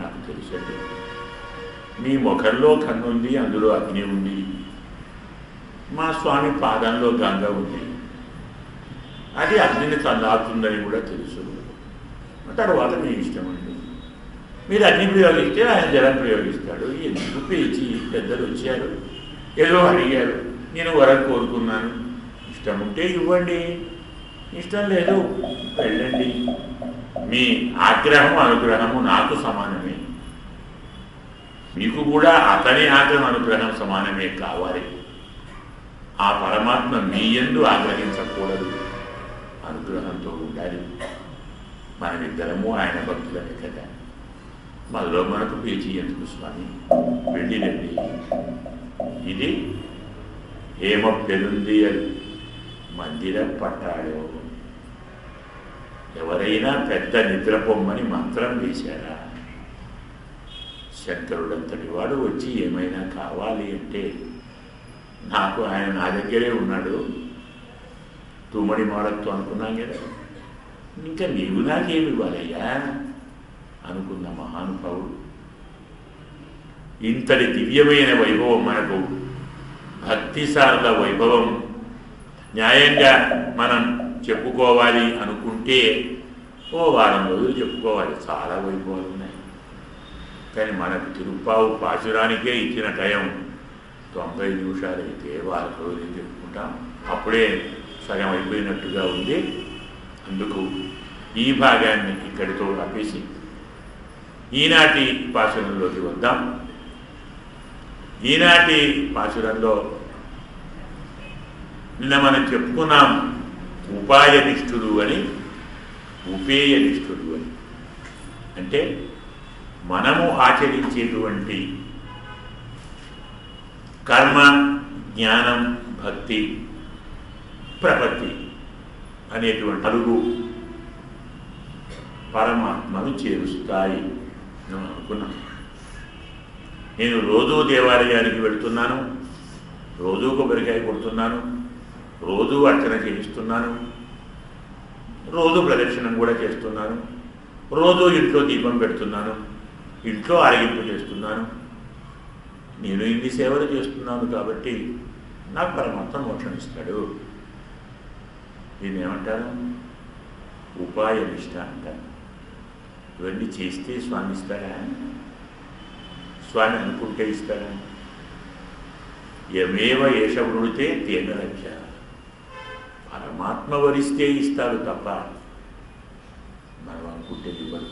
S1: నాకు తెలుసండి. మీ ముఖంలో కన్ను ఉంది, అందులో అగ్ని ఉంది. మా స్వామి పాదంలో గంగ ఉంది, అది అగ్నిని తల్లాడుతుందని కూడా తెలుసు. తర్వాత మీ ఇష్టం అండి. మీరు అగ్ని ప్రయోగిస్తే ఆయన జలం ప్రయోగిస్తాడు. ఎందుకు పిలిచి పెద్దలు వచ్చారు, ఏదో అడిగారు, నేను వరం కోరుకున్నాను. ఇష్టం ఉంటే ఇవ్వండి, ఇష్టం లేదు వెళ్ళండి. మీ ఆగ్రహం అనుగ్రహము నాకు సమానమే, మీకు కూడా అతని ఆగ్రహం అనుగ్రహం సమానమే కావాలి. ఆ పరమాత్మ మీ యందు ఆగ్రహించకూడదు, అనుగ్రహంతో ఉండాలి. మనమిద్దరము ఆయన భక్తులనే కదా, మనలో మనకు పేచి ఎందుకు స్వామి, వెళ్ళిరండి. ఇది ఏమ పెరుందియల్ మందిర పట్టాడో. ఎవరైనా పెద్ద నిద్రపొమ్మని మంత్రం వేశారా? శంకరుడంతటి వాడు వచ్చి ఏమైనా కావాలి అంటే, నాకు ఆయన నా దగ్గరే ఉన్నాడు, తూమడి మాడత్తు అనుకున్నాం కదా, ఇంకా నీవు నాకేమి ఇవ్వాలయ్యా అనుకున్న మహానుభావుడు. ఇంతటి దివ్యమైన వైభవం మనకు భక్తిసార్ల వైభవం న్యాయంగా మనం చెప్పుకోవాలి అనుకుంటే ఓ వారం రోజులు చెప్పుకోవాలి, చాలా వైభవాలు ఉన్నాయి. కానీ మనకు తిరుప్పావు పాశురానికే ఇచ్చిన టైం 90 నిమిషాలు అయితే వారం రోజులు చెప్పుకుంటాం, అప్పుడే సగం అయిపోయినట్టుగా ఉంది. అందుకు ఈ భాగాన్ని ఇక్కడితో ఆపేసి ఈనాటి పాశురంలోకి వద్దాం. ఈనాటి పాశురంలో నిన్న మనం చెప్పుకున్నాం ఉపాయనిష్ఠుడు అని, ఉపేయనిష్ఠుడు అని. అంటే మనము ఆచరించేటువంటి కర్మ, జ్ఞానం, భక్తి, ప్రపత్తి అనేటువంటి అడుగు పరమాత్మను చేరుస్తాయి అని అనుకున్నాం. నేను రోజూ దేవాలయానికి వెళుతున్నాను, రోజూ కొబ్బరికాయ కొడుతున్నాను, రోజూ అర్చన చేయిస్తున్నాను, రోజు ప్రదక్షిణం కూడా చేస్తున్నాను, రోజు ఇంట్లో దీపం పెడుతున్నాను, ఇంట్లో ఆరగింపు చేస్తున్నాను. నేను ఇన్ని సేవలు చేస్తున్నాను కాబట్టి నాకు పరమాత్మ మోక్షం ఇస్తాడు. దీన్ని ఏమంటారు? ఉపాయనిష్ట అంటారు. ఇవన్నీ చేస్తే స్వామి ఇస్తారా? స్వామి అనుకుంటే ఇస్తారా? యమేవ ఏష వృణితే తేన రక్ష. పరమాత్మ వరిస్తే ఇస్తాడు తప్ప మనం అనుకుంటే ఇవ్వరు.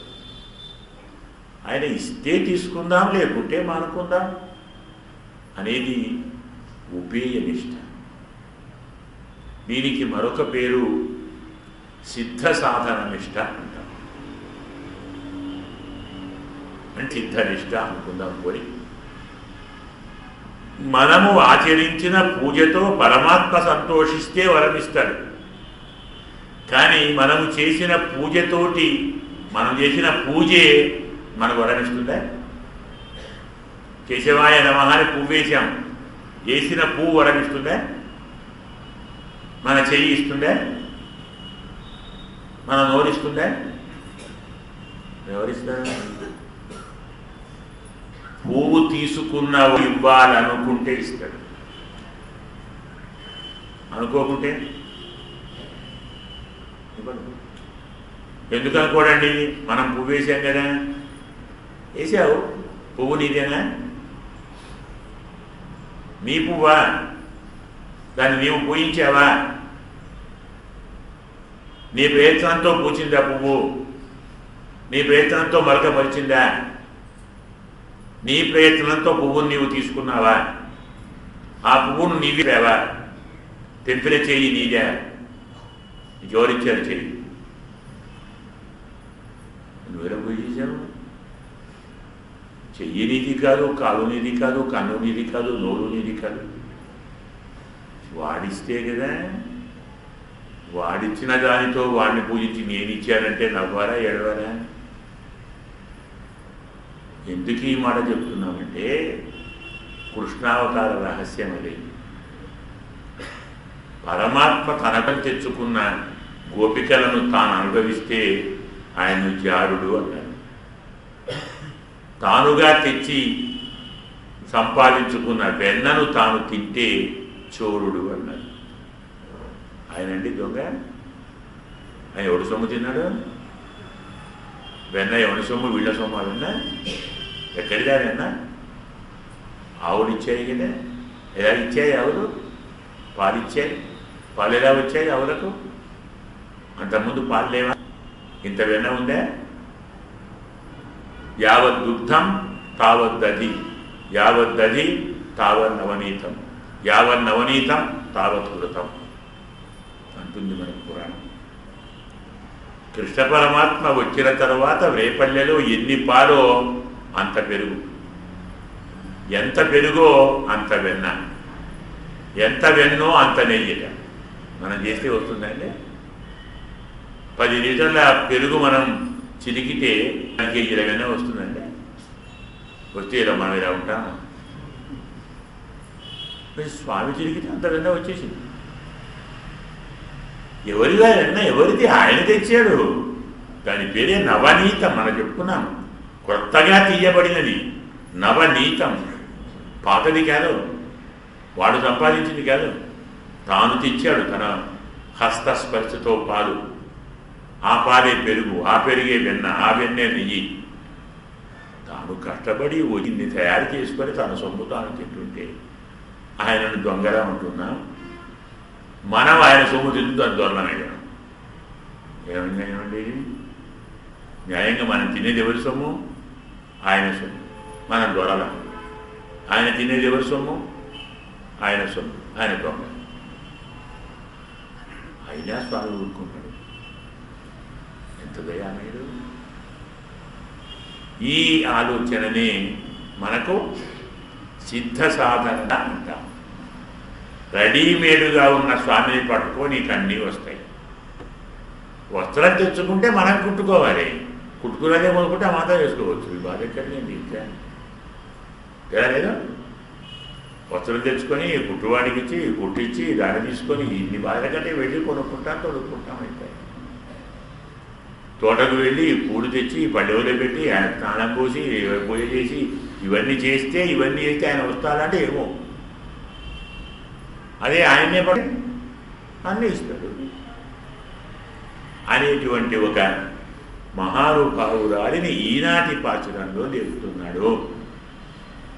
S1: ఆయన ఇస్తే తీసుకుందాం, లేకుంటే మానుకుందాం అనేది ఉపేయనిష్ట. దీనికి మరొక పేరు సిద్ధ సాధన నిష్ట అంటాం. అంటే సిద్ధనిష్ట అనుకుందాం. పోయి మనము ఆచరించిన పూజతో పరమాత్మ సంతోషిస్తే వరమిస్తాడు. కానీ మనము చేసిన పూజతోటి, మనం చేసిన పూజే మనకు వరమిస్తుందా? కేశవాయ నమః అని పువ్వు వేసాం, వేసిన పువ్వు వరమిస్తుందా? మన చెయ్యి ఇస్తుందా? మన నోరిస్తుందా? ఎవరిస్తారు? పువ్వు తీసుకున్న ఇవ్వాలనుకుంటే ఇస్తాడు, అనుకోకుంటే ఎందుకు అనుకోడండి? మనం పువ్వు వేసాం కదా, వేసావు, పువ్వు నీదేనా? నీ పువ్వా? దాన్ని నీవు పూజించావా? నీ ప్రయత్నంతో పూచిందా పువ్వు? నీ ప్రయత్నంతో మరక పరిచిందా? నీ ప్రయత్నంతో పువ్వును నీవు తీసుకున్నావా? ఆ పువ్వును నీవిరావా? తెంపిన చెయ్యి నీదే, జోరించారు చెయ్యి, నువ్వేలా పూజ చేశావు? చెయ్యి నీది కాదు, కాలు నీది కాదు, కన్ను నీది కాదు, నోరు నీది కాదు. వాడిస్తే కదా. వాడిచ్చిన దానితో వాడిని పూజించి నేనిచ్చానంటే నవ్వారా, ఏడవారా? ఎందుకు ఈ మాట చెప్తున్నామంటే కృష్ణావతార రహస్యం అది. పరమాత్మ తనకం తెచ్చుకున్న గోపికలను తాను అనుభవిస్తే ఆయన జారుడు అన్నాడు. తానుగా తెచ్చి సంపాదించుకున్న వెన్నను తాను తింటే చోరుడు అన్నాడు. ఆయనండి దొంగ. ఆయన ఎవడు సొమ్ము తిన్నాడు? వెన్న ఎవడి సొమ్ము? వీళ్ళ సొమ్ము. వెన్న ఎక్కడిదా? వెన్న ఆవులు ఇచ్చాయి కదా, ఎలా ఇచ్చాయి ఆవులు? పాలు ఇచ్చాయి. పాలు ఎలా వచ్చాయి ఆవులకు? అంతకుముందు పాలు లేవా? ఇంత వెన్న ఉందా? యావద్దుగ్ధం తావద్దది, యావద్దది తావన్నవనీతం. యావన్నవనీతం తావత్ కృతం అంటుంది మనకు పురాణం. కృష్ణ పరమాత్మ వచ్చిన తర్వాత రేపల్లెలో ఎన్ని పాలో అంత పెరుగు, ఎంత పెరుగో అంత వెన్న, ఎంత వెన్నో అంత నెయ్యిట. మనం చేస్తే వస్తుందండి. 10 లీటర్ల పెరుగు మనం చిరికితే 1 కేజీల వెన్న వస్తుందండి. వస్తే ఇలా మనం ఇలా ఉంటాము. స్వామి చిరికితే అంత వెన్న వచ్చేసింది. ఎవరిగా వెన్న ఎవరిది? ఆయన తెచ్చాడు. దాని పేరే నవనీతం. మనం చెప్పుకున్నాం, కొత్తగా తీయబడినది నవనీతం. పాతది కాదు, వాడు సంపాదించింది కాదు, తాను తెచ్చాడు తన హస్తస్పర్శతో పాలు. ఆ పాలే పెరుగు, ఆ పెరిగే వెన్న, ఆ వెన్నే నెయ్యి. తాను కష్టపడి ఇన్ని తయారు చేసుకొని తన సొమ్ము తాను తింటుంటే ఆయనను దొంగలా ఉంటున్నా, మనం ఆయన సొమ్ము తింటూ అది దొరలమయ్యాం. ఏమని న్యాయమండి? న్యాయంగా మనం తినేది ఎవరి సొమ్ము? ఆయన సొమ్ము. మనం దొరల. ఆయన తినేది ఎవరి సొమ్ము? ఆయన సొమ్ము. ఆయన దొంగ. అయినా స్వామి ఊరుకున్నాడు. ఎంత దయామయుడు! ఈ ఆలోచననే మనకు సిద్ధ సాధన అంటాం. రెడీమేడ్గా ఉన్న స్వామిని పట్టుకో, నీకు అన్నీ వస్తాయి. వస్త్రం తెచ్చుకుంటే మనం కుట్టుకోవాలి. కుట్టుకున్నదే మొదలుకుంటే ఆ మాత్రం వేసుకోవచ్చు. ఈ బాధ ఎక్కడికండి? ఇంకా లేదా వస్త్రం తెచ్చుకొని కుట్టువాడికి ఇచ్చి కుట్టించి దాన్ని తీసుకొని ఇన్ని బాధల కంటే వెళ్ళి కొనుక్కుంటాం, తొడుక్కుంటాం. అయిపోయి తోటకు వెళ్ళి పూలు తెచ్చి పల్లెవులో పెట్టి ఆయన స్నానం పోసి పూజ చేసి ఇవన్నీ చేస్తే ఆయన వస్తాడంటే ఏమో, అదే ఆయనే పడి అన్నీ ఇస్తాడు అనేటువంటి ఒక మహానుభావురాలిని ఈనాటి పాచురంలో తెలుపుతున్నాడు.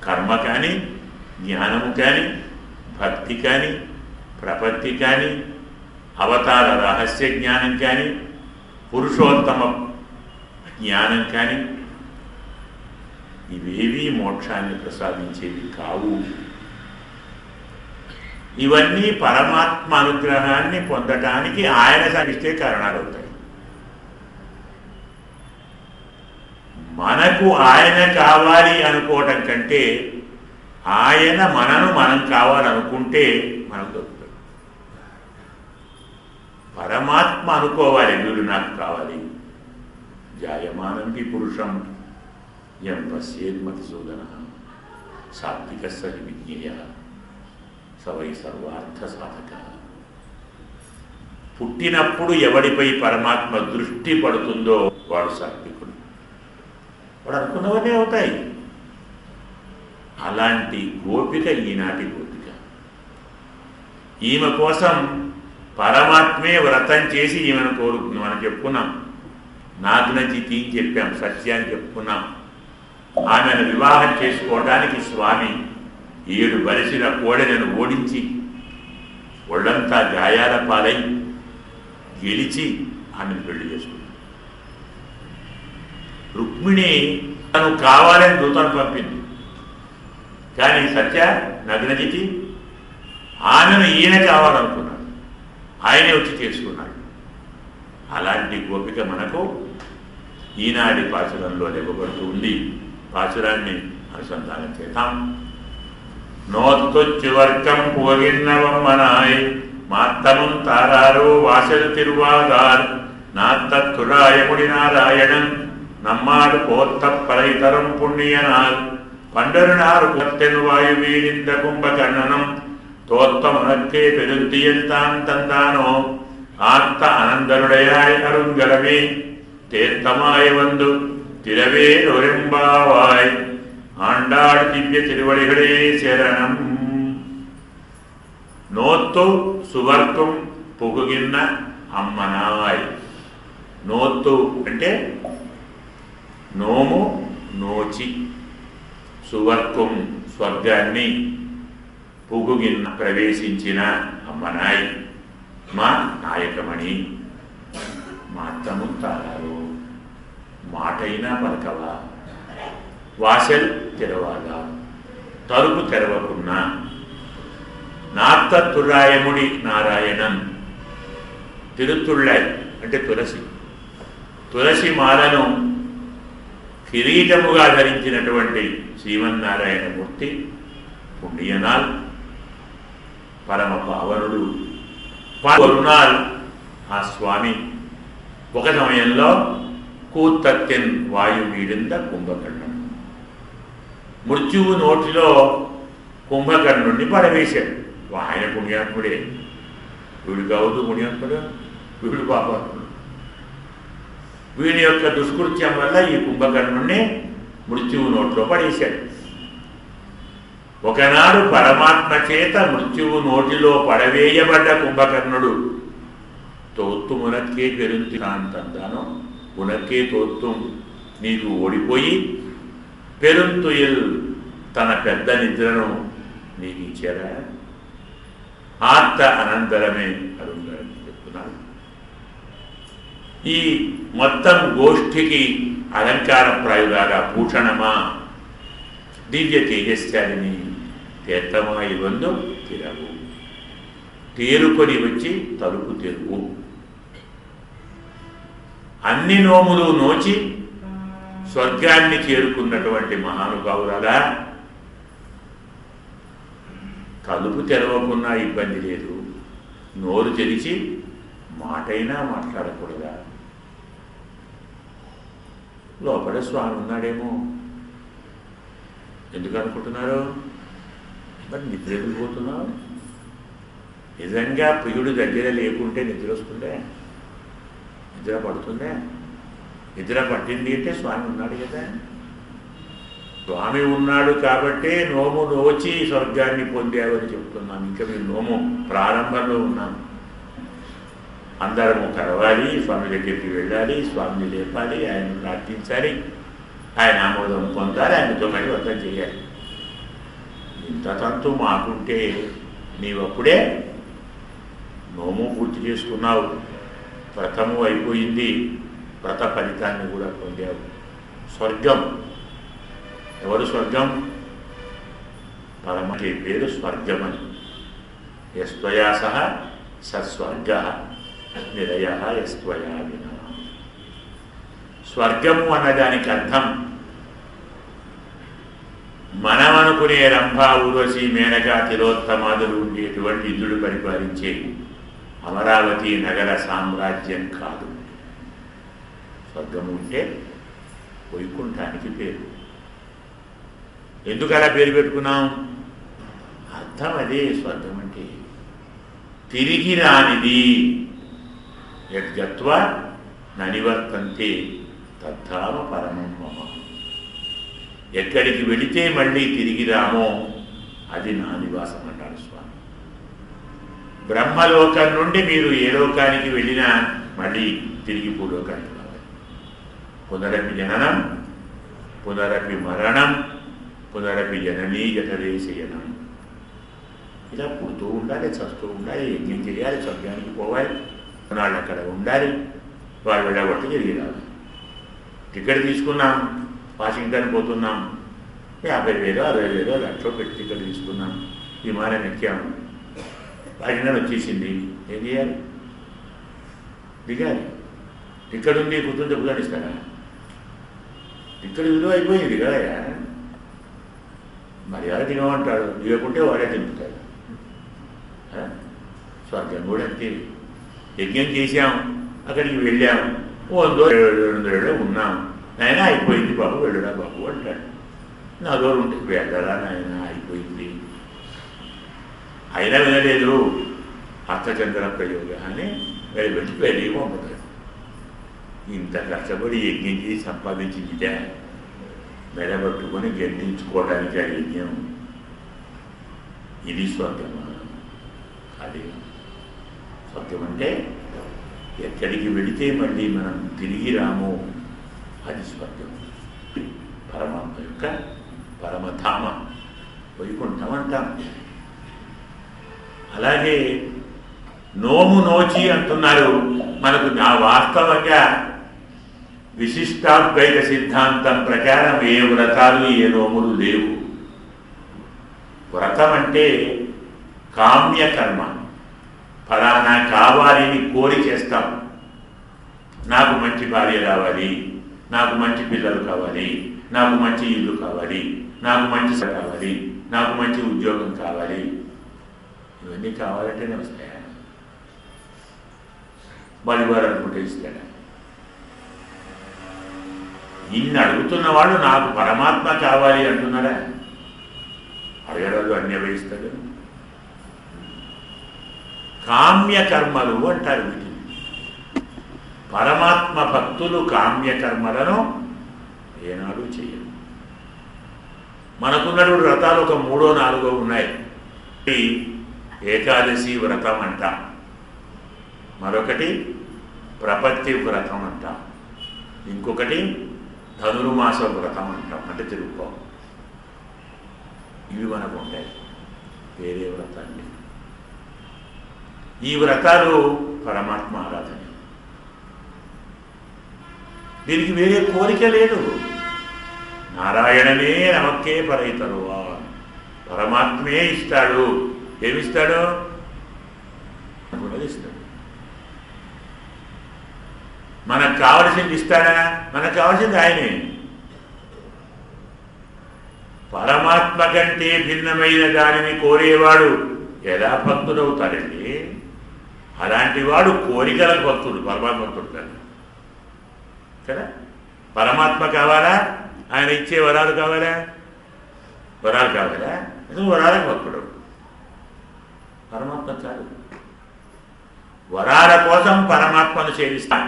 S1: కర్మ కానీ, జ్ఞానము కానీ, భక్తి కానీ, ప్రపత్తి కానీ, అవతార రహస్య జ్ఞానం కానీ, పురుషోత్తమ జ్ఞానం కానీ ఇవేవీ మోక్షాన్ని ప్రసాదించేవి కావు. ఇవన్నీ పరమాత్మ అనుగ్రహాన్ని పొందటానికి ఆయన సాగిస్తే కారణాలు అవుతాయి. మనకు ఆయన కావాలి అనుకోవటం కంటే ఆయన మనం కావాలనుకుంటే మనకు దొరుకుతుంది. పరమాత్మ అనుకోవాలి, వీడు నాకు కావాలి. జాయమానంది పురుషం యం పశ్యేన్మతి సూదన సాత్విక సహి విజ్ఞేయ సవై సర్వార్థ సాధక. పుట్టినప్పుడు ఎవడిపై పరమాత్మ దృష్టి పడుతుందో వాడు సాత్వికుడు. వాడు అనుకున్నవన్నీ అవుతాయి. అలాంటి గోపిక ఈనాటి గోపిక. ఈమె కోసం పరమాత్మే వ్రతం చేసి ఈమెను కోరుకుంది. మనం చెప్పుకున్నాం, నాకు నచ్చి తీని చెప్పాం, సత్యాన్ని చెప్పుకున్నాం. ఆమెను వివాహం చేసుకోవడానికి స్వామి 7 బలిసిన కోడెలను ఓడించి ఒళ్ళంతా గాయాల పాలై గెలిచి ఆమెను పెళ్లి చేసుకున్నాడు. రుక్మిణి తను కావాలని దూతను పంపింది, కానీ సత్య నగ్నజితి ఆమెను ఈయన కావాలనుకున్నాడు, ఆయనే వచ్చి చేసుకున్నాడు. అలాంటి గోపిక మనకు ఈనాటి పాచురంలో లేవబడుతూ ఉంది. పాచురాన్ని అనుసంధానం చేద్దాం. நோத்துச்சுவர்க்கம் புகின்னவம்மனாய் மாத்தமும் தாராரோ வாசல் திருவாதார் நாத்தத்துராயமுடி நாராயணன் நம்மாடு போத்த பறை தரும் புண்ணியனால் பண்டருநாறு குலத்தென் வாயுவீர் இந்த கும்பகர்ணனம் தோத்த மனக்கே பெருந்தியல் தான் தந்தானோ ஆத்த அனந்தருடையாய் அருங்கலமே தேர்த்தமாய வந்து திரவே ஒரும்பாவாய் ஆண்டாள் திவ்ய திருவடிகளே சரணம். నోత్తు సువర్గం పొగుగిన్న అమ్మనాయ్. నోత్తు అంటే నోము నోచి, సువర్గం స్వర్గాన్ని, పొగుగిన్న ప్రవేశించిన అమ్మనాయ్ మా నాయకమణి. మాత్రము తారారు, మాటైనా పలకవా. వాసల్ తెరవాలా, తలుపు తెరవకున్నా నాత్తతురాయముడి నారాయణన్. తిరుత్తుళ్ళాయి అంటే తులసి. తులసి మాలను కిరీటముగా ధరించినటువంటి శ్రీమన్నారాయణమూర్తి పుణ్యనాల్, పరమ పావనుడు. వరుణాల్ ఆ స్వామి ఒక సమయంలో కూత్తత్యన్ వాయు మీడింద కుంభకర్ణుడు. మృత్యువు నోటిలో కుంభకర్ణుడిని పడవేశాడు. ఆయన పుణ్యాత్ముడే. వీడు కావద్దు పుణ్యాత్ముడు, వీడు పాపాత్ముడు. వీడి యొక్క దుష్కృత్యం వల్ల ఈ కుంభకర్ణుడిని మృత్యువు నోట్లో పడేశాడు. ఒకనాడు పరమాత్మ చేత మృత్యువు నోటిలో పడవేయబడ్డ కుంభకర్ణుడు తోత్తు మునక్కే పెరుంతి అంటాను. ఉనక్కే తోత్తుం నీకు ఓడిపోయి పెరుంతుయిల్ తన పెద్ద నిద్రను నీకు ఇచ్చారా? ఆత్త అనంతరమే అరుందని చెప్తున్నాను. ఈ మొత్తం గోష్ఠికి అలంకార ప్రాయులాగా భూషణమా దివ్య తేజస్శాలిని తీర్థమా ఇవందు తిరవు, తేరుకొని వచ్చి తలుపు తెరువు. అన్ని నోములు నోచి స్వర్గాన్ని చేరుకున్నటువంటి మహానుభావురాలా, తలుపు తెరవకున్నా ఇబ్బంది లేదు, నోరు తెరిచి మాటైనా మాట్లాడకూడదా? లోపల స్వామి ఉన్నాడేమో ఎందుకు అనుకుంటున్నారు? మరి నిద్ర వెళ్ళిపోతున్నావు. నిజంగా ప్రియుడు దగ్గర లేకుంటే నిద్ర వస్తుందే? నిద్ర పడుతుందే? నిద్ర పట్టింది అంటే స్వామి ఉన్నాడు కదా. స్వామి ఉన్నాడు కాబట్టే నోము నోచి స్వర్గాన్ని పొందావని చెప్తున్నాం. ఇంకా మీరు నోము ప్రారంభంలో ఉన్నాం. అందరము కలవాలి, స్వామి దగ్గరికి వెళ్ళాలి, స్వామిని లేపాలి, ఆయన్ని ప్రార్థించాలి, ఆయన ఆమోదం పొందాలి, ఆయనతో మరి వ్రతం చేయాలి. ఇంత తంతు మాకుంటే నీవప్పుడే నోము పూర్తి చేసుకున్నావు, వ్రతము అయిపోయింది, వ్రత ఫలితాన్ని కూడా పొందావు. స్వర్గం ఎవరు? స్వర్గం పరమకి పేరు స్వర్గమని. యస్త్వయా సహ సస్వర్గ నిరయ యస్త్వయా వినా. స్వర్గము అన్నదానికి అర్థం మనం అనుకునే రంభ, ఊర్వశి, మేనక, తిలోత్తమాదులు ఉండేటువంటి ఇంద్రుడు పరిపాలించే అమరావతి నగర సామ్రాజ్యం కాదు. స్వర్గము అంటే వైకుంఠానికి పేరు. ఎందుకు అలా పేరు పెట్టుకున్నాం? అర్థం అదే. స్వర్గం అంటే తిరిగి రానిది. యద్గత్వా ననివర్తంతే తద్ధామ పరమం మమ. ఎక్కడికి వెళితే మళ్ళీ తిరిగి రామో అది నా నివాసం అంటాడు స్వామి. బ్రహ్మలోకం నుండి మీరు ఏ లోకానికి వెళ్ళినా మళ్ళీ తిరిగి భూలోకానికి రావాలి. పునరపి జననం, పునరపి మరణం, పునరపి జననీ జఠరే శయనం. ఇలా పుడుతూ ఉండాలి, చస్తూ ఉండాలి, యజ్ఞం చేయాలి, స్వర్గానికి పోవాలి, కొన్నాళ్ళు అక్కడ ఉండాలి, వాళ్ళు వెళ్ళగొట్టి తిరిగి రావాలి. టికెట్ తీసుకున్నాం, వాషింగ్టన్ పోతున్నాం, 50,000 60,000 లక్షలో పెట్టి టికెట్ తీసుకున్నాం, విమానం ఎక్కాము, వాషింగ్టన్ వచ్చేసింది, ఏం చేయాలి? దిగాలి. టికెట్ ఉంది, కూర్చుంటే కుదానిస్తారా? టికెట్ విలువ అయిపోయింది కదా. మరి ఎవరు దిగమంటాడు? దిగకుంటే వాడే తింపుతాడు. స్వర్గం కూడా అంతే. యజ్ఞం చేశాం, అక్కడికి వెళ్ళాం, 100-200 ఉన్నాం, నాయన అయిపోయింది బాబు, వెళ్ళడా బాబు అంటాడు. నా దూరం ఉంటే వెళ్ళరా నాయన, అయిపోయింది. అయినా వినలేదు. అర్థచంద్ర ప్రయోగ అని వెళ్ళి పంపుతాడు. ఇంత కష్టపడి యజ్ఞం చేసి సంపాదించిందిట మెడబట్టుకొని గెంటించుకోవడానికి ఆ యజ్ఞం. ఇది స్వర్గమా? అది స్వర్గం అంటే ఎక్కడికి వెళితే మళ్ళీ మనం తిరిగి రాము, అది స్వర్గం. పరమాత్మ యొక్క పరమధామ వైకుంఠం అంటాం. అలాగే నోము నోచి అంటున్నారు. మనకు నా వాస్తవంగా విశిష్టాద్వైత సిద్ధాంతం ప్రకారం ఏ వ్రతాలు ఏ నోములు లేవు. వ్రతం అంటే కామ్యకర్మ, ఫలానా కావాలని కోరి చేస్తాం. నాకు మంచి భార్య కావాలి, నాకు మంచి పిల్లలు కావాలి, నాకు మంచి ఇల్లు కావాలి, నాకు మంచి కావాలి, నాకు మంచి ఉద్యోగం కావాలి. ఇవన్నీ కావాలంటేనే వస్తాయా? బలివారు అనుకుంటే ఇస్తాడా? ఇన్ని అడుగుతున్నవాడు నాకు పరమాత్మ కావాలి అంటున్నాడా? అడగడాలు అన్ని వేయిస్తాడు. కామ్యకర్మలు అంటారు వీటిని. పరమాత్మ భక్తులు కామ్యకర్మలను ఏనాడు చేయరు. మనకున్నటువంటి వ్రతాలు ఒక 3 or 4 ఉన్నాయి. ఏకాదశి వ్రతం అంటాం, మరొకటి ప్రపత్తి వ్రతం అంటాం, ఇంకొకటి ధనుర్మాస వ్రతం అంటాం, అంటే తిరుగుకో. ఇవి మనకు ఉంటాయి, వేరే వ్రతాన్ని. ఈ వ్రతాలు పరమాత్మ ఆరాధన. దీనికి వేరే కోరిక లేదు. నారాయణనే నమక్కే పరైతరువా, పరమాత్మే ఇస్తాడు. ఏమిస్తాడు? ఇస్తాడు. మనకు కావలసింది ఇస్తాడా? మనకు కావలసింది ఆయనే. పరమాత్మ కంటే భిన్నమైన దానిని కోరేవాడు ఎలా భక్తుడవుతాడండి? అలాంటి వాడు కోరికలకు భక్తుడు, పరమాత్మ భక్తుడు కాదు కదా. పరమాత్మ కావాలా? ఆయన ఇచ్చే వరాలు కావాలా? వరాలు కావాలా? వరాలకు భక్తుడు. పరమాత్మ కాదు. వరాల కోసం పరమాత్మను సేవిస్తాం,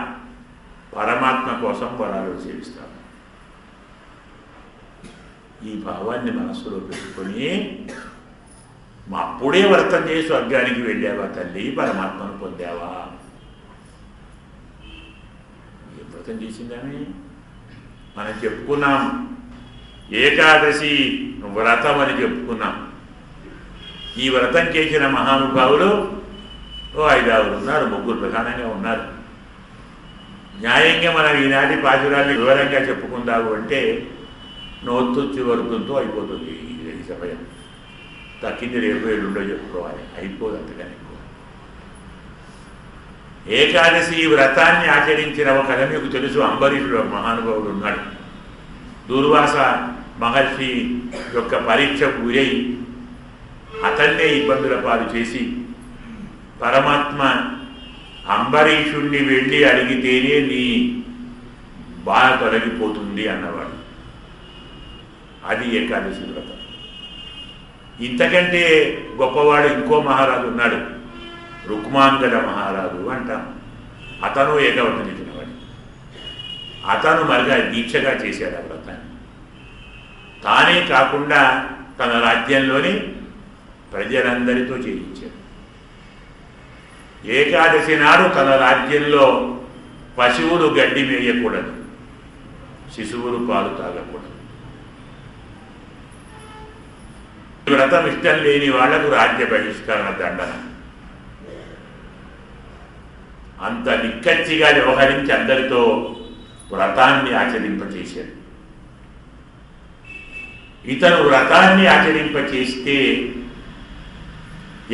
S1: పరమాత్మ కోసం వరాలు సేవిస్తాం. ఈ భావాన్ని మనస్సులో పెట్టుకొని అప్పుడే వ్రతం చేసి స్వర్గానికి వెళ్ళావా తల్లి? పరమాత్మను పొందావా? ఏ వ్రతం చేసిందని మనం చెప్పుకున్నాం. ఏకాదశి వ్రతం అని చెప్పుకున్నాం. ఈ వ్రతం చేసిన మహానుభావులు 5-6 ఉన్నారు, 3 ప్రధానంగా ఉన్నారు. న్యాయంగా మనం ఈనాటి పాశురాన్ని వివరంగా చెప్పుకుందాము అంటే నోత్తొచ్చి వరకుతో అయిపోతుంది ఈ సమయం. తక్కింది రేపు ఎల్లుండో చెప్పుకోవాలి, అయిపోదు అంతగానే ఎక్కువ. ఏకాదశి వ్రతాన్ని ఆచరించిన ఒక కథ మీకు తెలుసు. అంబరీషుడు మహానుభావుడు ఉన్నాడు. దుర్వాస మహర్షి యొక్క పరీక్ష గురై అతన్నే ఇబ్బందుల పాలు చేసి పరమాత్మ అంబరీషుణ్ణి వెళ్ళి అడిగితేనే నీ బాధ తొలగిపోతుంది అన్నవాడు. అది ఏకాదశి వ్రతం. ఇంతకంటే గొప్పవాడు ఇంకో మహారాజు ఉన్నాడు, రుక్మాంగద మహారాజు అంటాం. అతను ఏకవ్రతం చేసినవాడు. అతను మరిగా దీక్షగా చేశాడు ఆ వ్రతాన్ని. తానే కాకుండా తన రాజ్యంలోని ప్రజలందరితో చేయించాడు. ఏకాదశి నాడు తన రాజ్యంలో పశువులు గడ్డి మేయకూడదు, శిశువులు పాలు తాగకూడదు. వ్రతం ఇష్టం లేని వాళ్లకు రాజ్య బహిష్కరణ దండన. అంత నిక్కచ్చిగా వ్యవహరించి అందరితో వ్రతాన్ని ఆచరింపచేశాడు. ఇతను వ్రతాన్ని ఆచరింపచేస్తే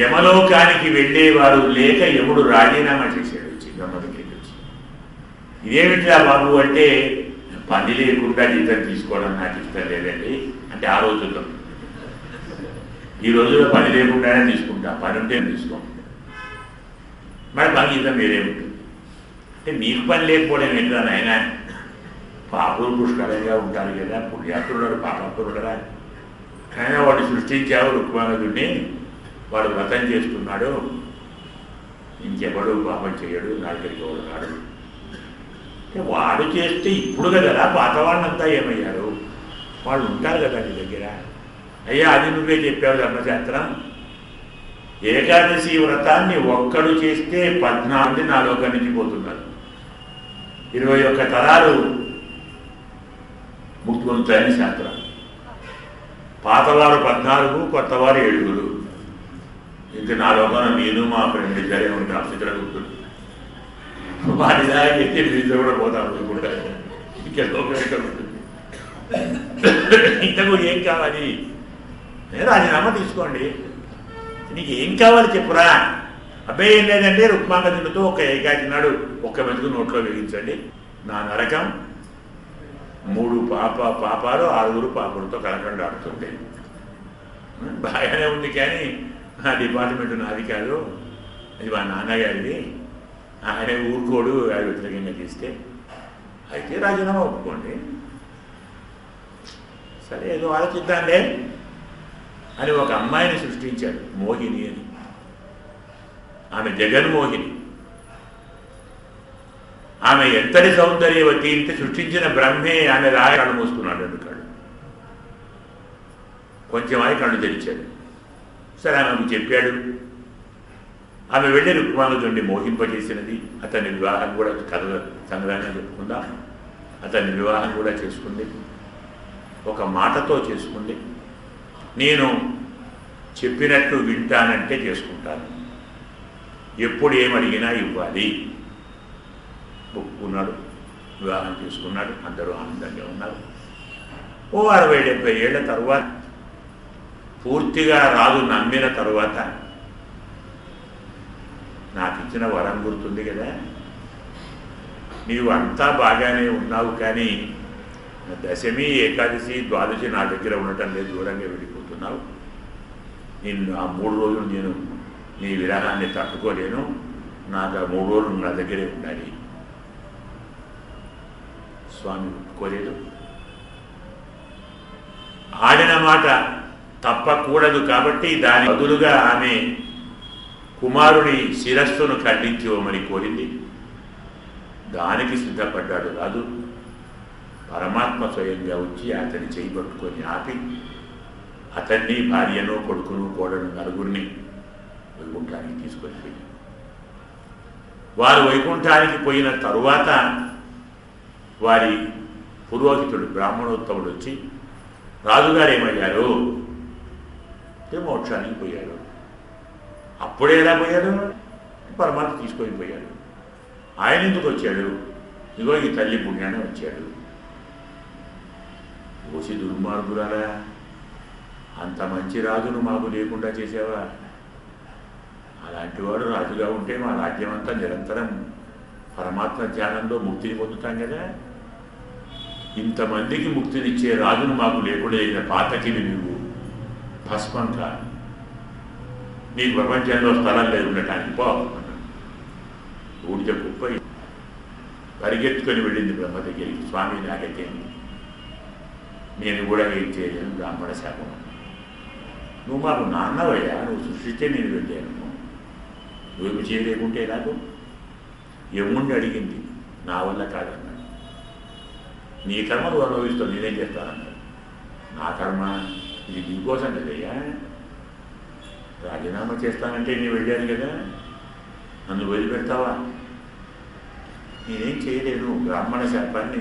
S1: యమలోకానికి వెళ్ళేవారు లేక యముడు రాజీనామా చేశాడు. బ్రహ్మకి ఇదేమిట్రా బాబు అంటే, పని లేకుండా జీతం తీసుకోవడం నాకు ఇష్టం లేదండి అంటే. ఆ రోజుల్లో, ఈ రోజుల్లో పని లేకుండానే తీసుకుంటా, పని ఉంటే తీసుకోండి. మరి పని జీతం వేరే ఉంటుంది అంటే మీకు పని లేకపోవడం ఏంటా నాయన? పాపులు పుష్కలంగా ఉంటారు కదా, పుణ్యాత్రుడు పాపాత్రుడరా. అయినా వాడు సృష్టించావు రుక్మాంగదుడిని, వాడు వ్రతం చేస్తున్నాడు, ఇంకెవడు పాపం చేయడు, నా దగ్గరికి వాడు రాడు. వాడు చేస్తే ఇప్పుడు కదా, పాత వాళ్ళంతా ఏమయ్యారు? వాళ్ళు ఉంటారు కదా నీ దగ్గర. అయ్యా అది నువ్వే చెప్పావు ధర్మశాస్త్రం. ఏకాదశి వ్రతాన్ని ఒక్కడు చేస్తే 14 నా లోకం నుంచి పోతున్నారు. 21 తరాలు ముక్తి పొందుతాయని శాస్త్రం. పాతవారు 14, కొత్తవారు 7. ఇంకా నా లోకంలో నేను మా ఫ్రెండ్ ఇద్దరే ఉంటాం, చిత్రగుప్తుడు. వాడిదా ఎత్తే మీతో కూడా పోతాం అనుకుంటారు. ఇంకా లోకం ఎక్కడ ఉంటుంది? ఇంతకు ఏం కావాలి? రాజీనామా తీసుకోండి, నీకు ఏం కావాలి చెప్పురా. అబ్బాయి ఏం లేదంటే రుక్మాంగదునితో ఒక ఏకాకి నాడు ఒక్క మెతుకు నోట్లో వేయించండి, నా నరకం 3 పాపాలు 6 పాపలతో కలకండాడుతుంది. బాగానే ఉంది, కానీ ఆ డిపార్ట్మెంట్ నాది కాదు, అది మా నాన్నగారిది, ఆయన ఊరుకోడు అది వ్యతిరేకంగా తీస్తే. అయితే రాజీనామా ఒప్పుకోండి, సరే ఏదో ఆలోచిద్దాంలే అని ఒక అమ్మాయిని సృష్టించాడు, మోహిని అని. ఆమె జగన్మోహిని. ఆమె ఎంతటి సౌందర్యవతి అంటే సృష్టించిన బ్రహ్మే ఆమె కళ్ళు మూసుకున్నాడు. 2 కళ్ళు కొంచెం ఆగి కళ్ళు తెరిచాడు. సరే ఆమెకు చెప్పాడు. ఆమె వెళ్ళి రుక్మాంగదుడిని మోహింపజేసినది. అతని వివాహం కూడా కథ సంగ్రహంగా చెప్పుకుందాం. అతని వివాహం కూడా చేసుకుంది, ఒక మాటతో చేసుకుంది. నేను చెప్పినట్టు వింటానంటే చేసుకుంటాను, ఎప్పుడు ఏమడిగినా ఇవ్వాలి. ఒప్పుకున్నాడు, వివాహం చేసుకున్నాడు. అందరూ ఆనందంగా ఉన్నారు. ఓ 60-70 ఏళ్ల తరువాత, పూర్తిగా రాజు నమ్మిన తరువాత, నాకు ఇచ్చిన వరం గుర్తుంది కదా, నీవు అంతా బాగానే ఉన్నావు, కానీ దశమి, ఏకాదశి, ద్వాదశి నా దగ్గర ఉండటం లేదు, దూరంగా వెళ్ళిపోతున్నావు. నిన్ను ఆ 3 రోజులు నేను నీ విరహాన్ని తట్టుకోలేను, నాకు ఆ 3 రోజులు నా దగ్గరే ఉండాలి. స్వామి ఒప్పుకోలేదు. ఆడిన మాట తప్పకూడదు కాబట్టి దాని బదులుగా ఆమె కుమారుని శిరస్సును ఖండించమని కోరింది. దానికి సిద్ధపడ్డాడు రాజు. పరమాత్మ స్వయంగా వచ్చి అతని చేయి పట్టుకొని ఆపి అతన్ని, భార్యను, కొడుకును, కోడను, నలుగురిని వైకుంఠానికి తీసుకొని పోయి, వారు వైకుంఠానికి పోయిన తరువాత వారి పురోహితుడు బ్రాహ్మణోత్తముడు వచ్చి, రాజుగారు ఏమయ్యారు అంటే మోక్షానికి పోయాడు. అప్పుడే ఎలా పోయాడు? పరమాత్మ తీసుకొని పోయాడు. ఆయన ఎందుకు వచ్చాడు? ఇగో ఈ తల్లి పుణ్యాన్ని వచ్చాడు. ఓసి దుర్మార్గురాలా, అంత మంచి రాజును మాకు లేకుండా చేసావా? అలాంటి వాడు రాజుగా ఉంటే మా రాజ్యం అంతా నిరంతరం పరమాత్మ ధ్యానంలో ముక్తిని పొందుతాం కదా. ఇంతమందికి ముక్తినిచ్చే రాజును మాకు లేకుండా చేసిన పాతకి నువ్వు భస్మం కా, నీకు ప్రపంచంలో స్థలం లేదు ఉండటానికి పో. ఊడిచ కుప్ప పరిగెత్తుకొని వెళ్ళింది బ్రహ్మ దగ్గరికి. స్వామి నాకైతే నేను కూడా ఏం చేయలేను, బ్రాహ్మణ శాపం. నువ్వు మాకు నాన్నవయ్యా, నువ్వు సృష్టిస్తే నేను వెళ్ళాను, నువ్వేమి చేయలేకుంటే ఎలాగో. యముణ్ణి అడిగింది, నా వల్ల కాదన్నాడు. నీ కర్మ నువ్వు అనుభవిస్తావు, నేనేం చేస్తానన్నాడు. నా కర్మ ఇది నీకోసం కదయ్యా, రాజీనామా చేస్తానంటే నేను వెళ్ళాను కదా, నన్ను వదిలిపెడతావా? నేనేం చేయలేను, బ్రాహ్మణ శాపాన్ని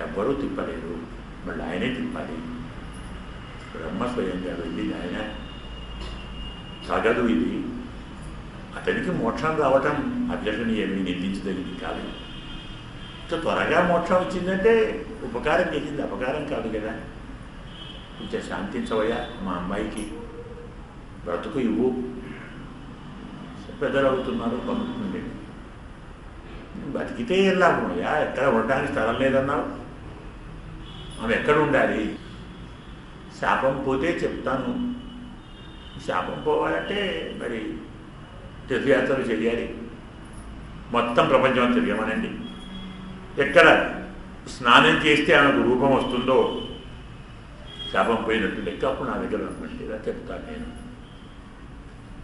S1: ఎవ్వరూ తిప్పలేరు, మళ్ళీ ఆయనే తిప్పాలి. బ్రహ్మ స్వయంగా వెళ్ళి ఆయన తగదు, ఇది అతనికి మోక్షం రావటం అభ్యర్థనీయమని నిందించదగింది కాదు. త్వరగా మోక్షం వచ్చిందంటే ఉపకారం చేసింది, అపకారం కాదు కదా. కొంచెం శాంతించవయ్యా, మా అమ్మాయికి బ్రతుకు ఇవ్వు, పెద్దలు అవుతున్నారు, పంపుతుంది. బతికితే ఏం లాభమయ్యా, ఎక్కడ ఉండడానికి స్థలం లేదన్నావు, ఆమె ఎక్కడ ఉండాలి? శాపం పోతే చెప్తాను. శాపం పోవాలంటే మరి తీర్థయాత్రలు చేయాలి, మొత్తం ప్రపంచం తిరగమనండి. ఎక్కడ స్నానం చేస్తే ఆమెకు రూపం వస్తుందో శాపం పోయినట్టు లెక్క, అప్పుడు నా దగ్గర రమ్మంటే ఇలా చెప్తాను నేను.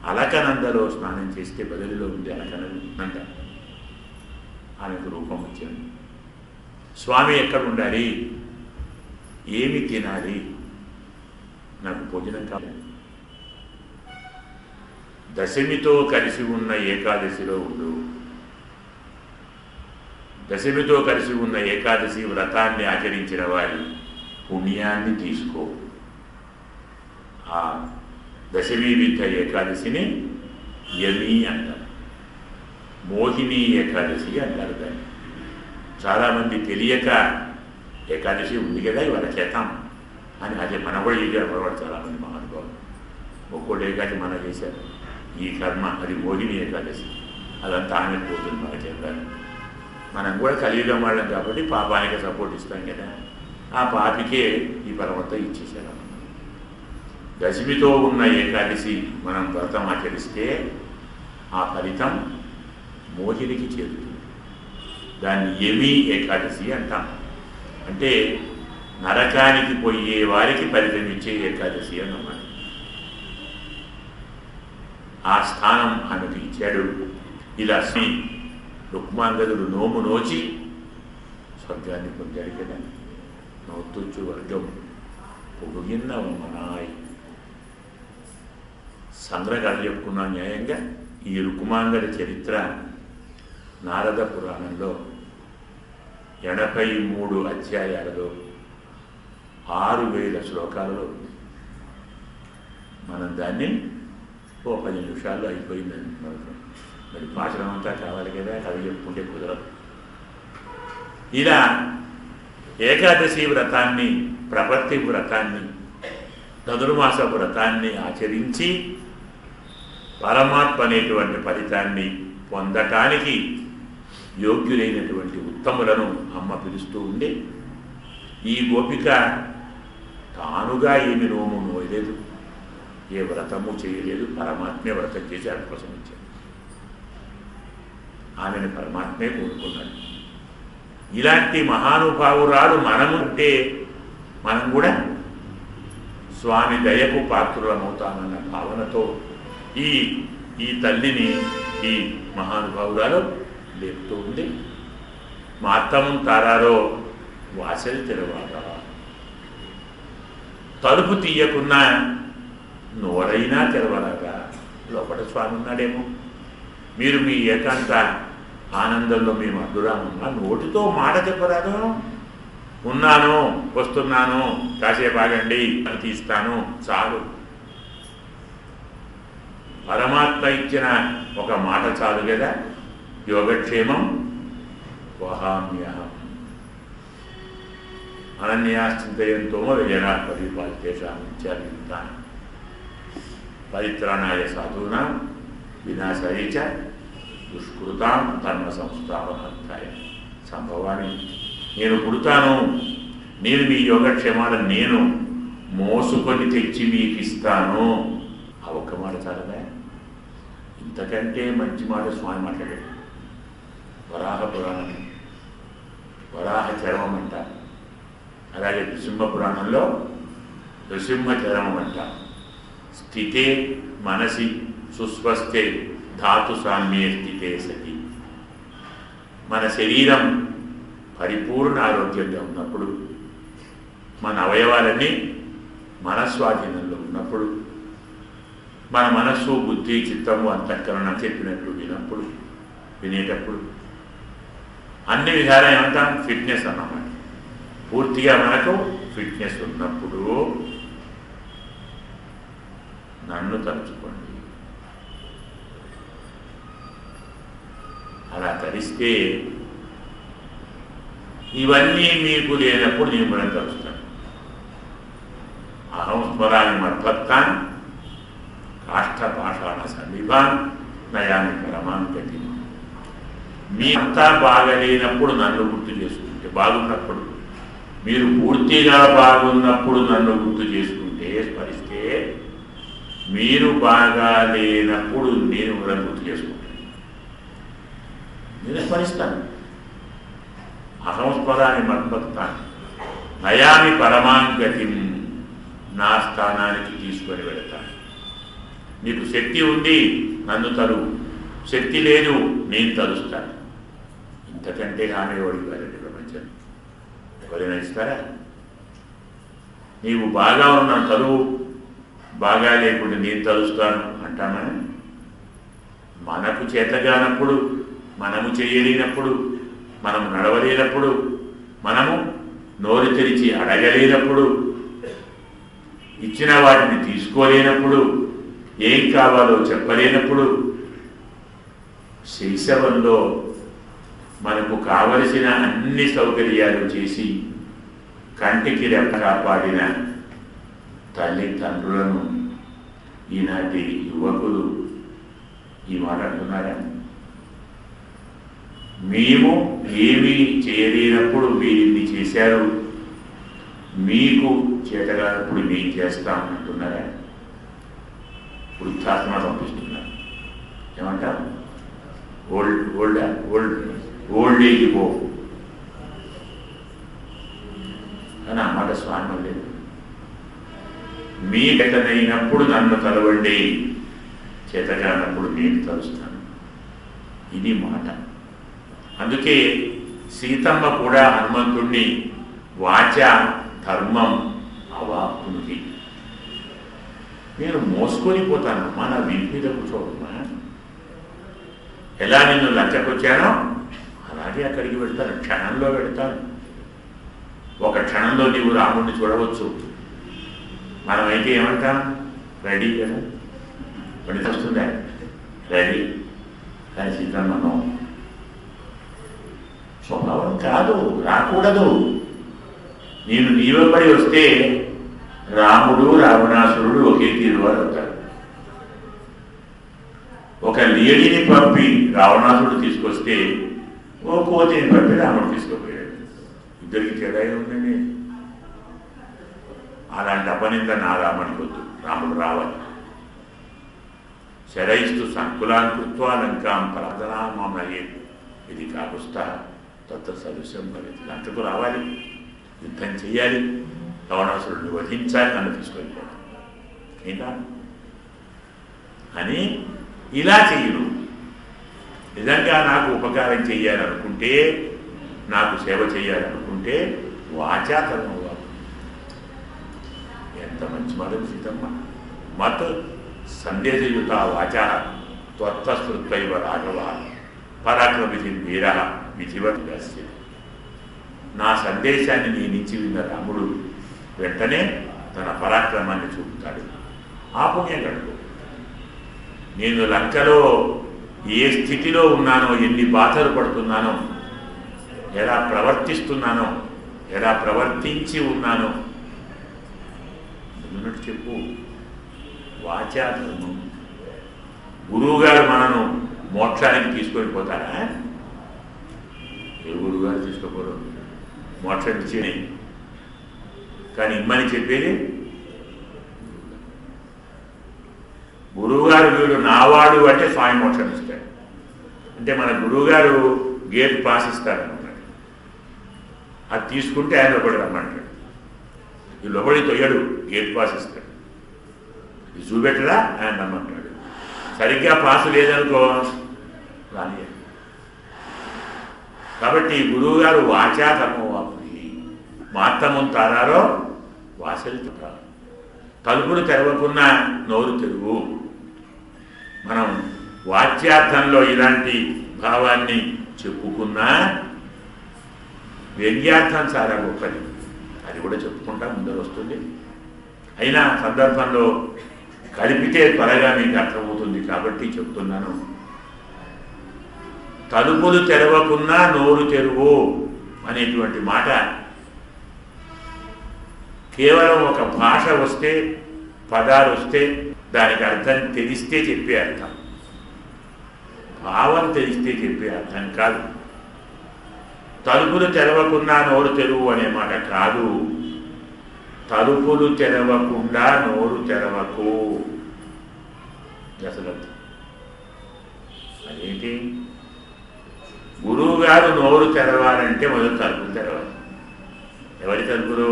S1: అలకనందలో స్నానం చేస్తే బదిలిలో ఉంది అలకనంద, ఆమెకు రూపం వచ్చింది. స్వామి ఎక్కడ ఉండాలి, ఏమి తినాలి, నాకు భోజనం కావాలి. దశమితో కలిసి ఉన్న ఏకాదశిలో ఉండు. దశమితో కలిసి ఉన్న ఏకాదశి వ్రతాన్ని ఆచరించిన వారి పుణ్యాన్ని తీసుకో. ఆ దశమి విద్ధ ఏకాదశిని యమి అంటారు, మోహిని ఏకాదశి అంటారు దాన్ని. చాలామంది తెలియక ఏకాదశి ఉంది కదా ఇవాళ చేతాం అని, అదే మనం కూడా చేశారు. మనవాడు చాలామంది మహానుభావులు ఒక్కోటి ఏకాదశి మనం చేశారు. ఈ కర్మ. అది మోహిని ఏకాదశి. అదంతా ఆమె పోతుంది మనకేం కాదు. మనం కూడా కలియుగం వాళ్ళం కాబట్టి పాపానికి సపోర్ట్ ఇస్తాం కదా. ఆ పాపికే ఈ పరమంతా ఇచ్చేసారు. దశమితో ఉన్న ఏకాదశి మనం వ్రతం ఆచరిస్తే ఆ ఫలితం మోహినికి చేరుతుంది. దాన్ని యమి ఏకాదశి అంటాం. అంటే నరకానికి పోయే వారికి ఫలితం ఇచ్చే ఏకాదశి అన్నమాట. ఆ స్థానం ఆమెకు ఇచ్చాడు. ఇలా శ్రీ రుక్మాంగదుడు నోము నోచి స్వర్గాన్ని పొందాడు కదా. నోతుచ్చు వర్గం పొగిన్నవమనాయ్. సంగ్రహాలు చెప్పుకున్న న్యాయంగా ఈ రుక్మాంగద చరిత్ర నారద పురాణంలో 83 అధ్యాయాలలో 6000 శ్లోకాలలో ఉంది. మనం దాన్ని 10 నిమిషాల్లో అయిపోయిందని మనకు. మరి భాషణం అంతా కావాలి కదా, కవి చెప్పుకుంటే కుదరదు. ఇలా ఏకాదశి వ్రతాన్ని, ప్రపత్తి వ్రతాన్ని, ధనుర్మాస వ్రతాన్ని ఆచరించి పరమాత్మ అనేటువంటి ఫలితాన్ని పొందటానికి యోగ్యులైనటువంటి ఉత్తములను అమ్మ పిలుస్తూ ఉండి, ఈ గోపిక తానుగా ఏమి నోము నోయలేదు, ఏ వ్రతము చేయలేదు, పరమాత్మే వ్రతం చేసి ఆమె కోసం ఇచ్చాడు. ఆమెను పరమాత్మే కోరుకున్నాడు. ఇలాంటి మహానుభావురాలు మనము ఉంటే మనం కూడా స్వామి దయకు పాత్రులమవుతామన్న భావనతో ఈ తల్లిని ఈ మహానుభావురాలు లేపుతూ ఉంది. మా అత్తము తారారో వాసలు తెరవాగా, తలుపు తీయకున్నా నోరైనా తెరవలాగా. లోపల స్వామి ఉన్నాడేమో. మీరు మీ ఏకాంత ఆనందంలో మేము అడ్డురామున్నా నోటితో మాట చెప్పరాదు. ఉన్నాను, వస్తున్నాను, కాసేపు ఆగండి, అని తీస్తాను, చాలు. పరమాత్మ ఇచ్చిన ఒక మాట చాలు కదా. యోగక్షేమం వహామ్యహం అనన్యాశ్చింతయంతో విజయనా పరిపాలితేషామిత్యాభివృత్తాన్ని పరిత్రాణాయ సాధూనాం వినాశాయ చ దుష్కృతాం ధర్మ సంస్థాపనార్థాయ సంభవామి. నేను పుడతాను, నేను మీ యోగక్షేమాలను నేను మోసుకొని తెచ్చి మీకు ఇస్తాను. ఆ ఒక్క మాట చాలదా? ఇంతకంటే మంచి మాట స్వామి మాట్లాడాడు. వరాహ పురాణం, వరాహ చరమం అంట. అలాగే నృసింహ పురాణంలో నృసింహ చరమం అంట. స్థితే మనసి సుస్వస్థే ధాతు సామ్యే స్థితే సతి. మన శరీరం పరిపూర్ణ ఆరోగ్యంగా ఉన్నప్పుడు, మన అవయవాలన్నీ మనస్వాధీనంలో ఉన్నప్పుడు, మన మనస్సు బుద్ధి చిత్తము అంతఃకరణ చెప్పినట్లు వినేటప్పుడు అన్ని విధాలు ఏమంటాం? ఫిట్నెస్ అన్నమాట. పూర్తిగా మనకు ఫిట్నెస్ ఉన్నప్పుడు నన్ను తలుచుకోండి. అలా తలిస్తే ఇవన్నీ మీకు లేనప్పుడు నేను మనం తలుస్తాను. అహం స్మరాన్ని మర్భత్తాన్ కాష్ఠపాషాణ సమీపాన్ నయాన్ని పరమాంగతి. మీ అంతా బాగలేనప్పుడు నన్ను గుర్తు చేసుకుంటే, బాగున్నప్పుడు, మీరు పూర్తిగా బాగున్నప్పుడు నన్ను గుర్తు చేసుకుంటే, స్మరిస్తే, మీరు బాగా లేనప్పుడు నేను కూడా గుర్తు చేసుకుంటాను, నేను స్మరిస్తాను. అహం స్మరాన్ని మర్భత్తాన్ నయామి పరమాంగతి. నా స్థానానికి తీసుకొని వెళతాను. నీకు శక్తి ఉంది, నన్ను తరువు. శక్తి లేదు, నేను తరుస్తాను. ఇంతకంటే హామీ ఓడిపోయారండి ప్రపంచం. ఎవరైనా ఇస్తారా? నీవు బాగా ఉన్న తరువు, బాగా లేకుండా నేను తరుస్తాను అంటామా? మనకు చేతగానప్పుడు, మనము చేయలేనప్పుడు, మనము నడవలేనప్పుడు, మనము నోరు తెరిచి అడగలేనప్పుడు, ఇచ్చిన వాటిని తీసుకోలేనప్పుడు, ఏం కావాలో చెప్పలేనప్పుడు, శైశవంలో మనకు కావలసిన అన్ని సౌకర్యాలు చేసి కంటికి రెప్ప కాపాడిన తల్లిదండ్రులను ఈనాటి యువకులు ఈ మాట అంటున్నారా? మేము ఏమీ చేయలేనప్పుడు వీరిని చేశారు, మీకు చేతగానప్పుడు మేము చేస్తాం అంటున్నారా? వృద్ధాశ్రమ పంపిస్తున్నారు. ఏమంటారు? ఓల్డ్ ఏజ్ పో అని ఆ మాట స్వామి లేదు. మీ చేతనైనప్పుడు నన్ను తలవండి, చేతగానప్పుడు నేను తలుస్తాను. ఇది మాట. అందుకే సీతమ్మ కూడా హనుమంతుణ్ణి వాచ ధర్మం అవాప్నుకి, నేను మోసుకొని పోతానమ్మా, నా వీటి మీద కూర్చోవమ్మా, ఎలా నిన్ను లంచకొచ్చానో అలాగే అక్కడికి వెళ్తాను, క్షణంలో వెళ్తాను. ఒక క్షణంలో నీవు రాముడిని చూడవచ్చు. మనమైతే ఏమంటాం? రెడీ కదా, పడి వస్తుందా? రెడీ. కానీ సీతమ్మను స్వభావం కాదు, రాకూడదు. నేను నీవెంబడి వస్తే రాముడు రావణాసురుడు ఒకే తీరువారు అవుతారు. ఒక లేడీని పంపి రావణాసురుడు తీసుకొస్తే ఓ కోతిని పంపి రాముడు తీసుకుపోయాడు. ఇద్దరికి తేడా ఉందండి. అలాంటి అపనింద నా రాముడికి వద్దు, రాముడు రావాలి. శరైస్తు సంకులాన్ కృత్వా లంకాం ప్రార్థనామయ్యే ఇది కాకుస్తా తత్వ సదృశ్యం భవేత్. లంకకు రావాలి, యుద్ధం చెయ్యాలి, రావణాసురుడిని వధించాలి, నన్ను తీసుకెళ్ళిపోవాలి ఇంకా అని ఇలా చెయ్యను. నిజంగా నాకు ఉపకారం చెయ్యాలనుకుంటే, నాకు సేవ చేయాలనుకుంటే వాచాకర్మ. ఎంత మంచి మాట సీతమ్మ. మత్ సందేశయుత వాచ త్వత్వస్మృత్వైవ రాఘవ పరాక్రమితి వీర విధివత్. నా సందేశాన్ని నీ నుంచి విన్న రాముడు వెంటనే తన పరాక్రమాన్ని చూపుతాడు. ఆ పుణ్యం గడుపు. నేను లంకలో ఏ స్థితిలో ఉన్నానో, ఎన్ని బాధలు పడుతున్నానో, ఎలా ప్రవర్తిస్తున్నానో, ఎలా ప్రవర్తించి ఉన్నానో అన్నట్టు చెప్పు. వాచాధర్మం. గురువుగారు మనను మోక్షానికి తీసుకొని పోతారా? ఏ గురువుగారు తీసుకోపోరు, మోక్షం ఇచ్చేది. కానీ ఇమ్మని చెప్పేది గురువుగారు. వీడు నావాడు అంటే స్వామి మోక్షం ఇస్తాడు. అంటే మన గురువుగారు గేట్ పాస్ ఇస్తాడనమాట. అది తీసుకుంటే ఆయన లోపడి రమ్మంటాడు. ఈ లోపడి తొయ్యడు, గేట్ పాస్ ఇస్తాడు. ఇది చూపెట్టడా ఆయన రమ్మంటాడు. సరిగ్గా పాసు లేదనుకో రాని. కాబట్టి గురువుగారు వాచాధర్మం వాపుది మాత్తమం తారారో వాసలితో తలుపులు తెరవకున్నా నోరు తెరువు. మనం వాచ్యార్థంలో ఇలాంటి భావాన్ని చెప్పుకున్నా వ్యంగ్యార్థం చాలా గొప్పది, అది కూడా చెప్పుకుంటా ముందర వస్తుంది. అయినా సందర్భంలో కలిపితే త్వరగా మీకు అర్థమవుతుంది కాబట్టి చెప్తున్నాను. తలుపులు తెరవకున్నా నోరు తెరువు అనేటువంటి మాట కేవలం ఒక భాష వస్తే, పదాలు వస్తే, దానికి అర్థం తెలిస్తే చెప్పే అర్థం, భావం తెలిస్తే చెప్పే అర్థం కాదు. తలుపులు తెరవకున్నా నోరు తెరువు అనే మాట కాదు. తలుపులు తెరవకుండా నోరు తెరవకు అసలు. అదేంటి? గురువు గారు నోరు తెరవాలంటే మొదలు తలుపులు తెరవాలి. ఎవరి తలుపులు?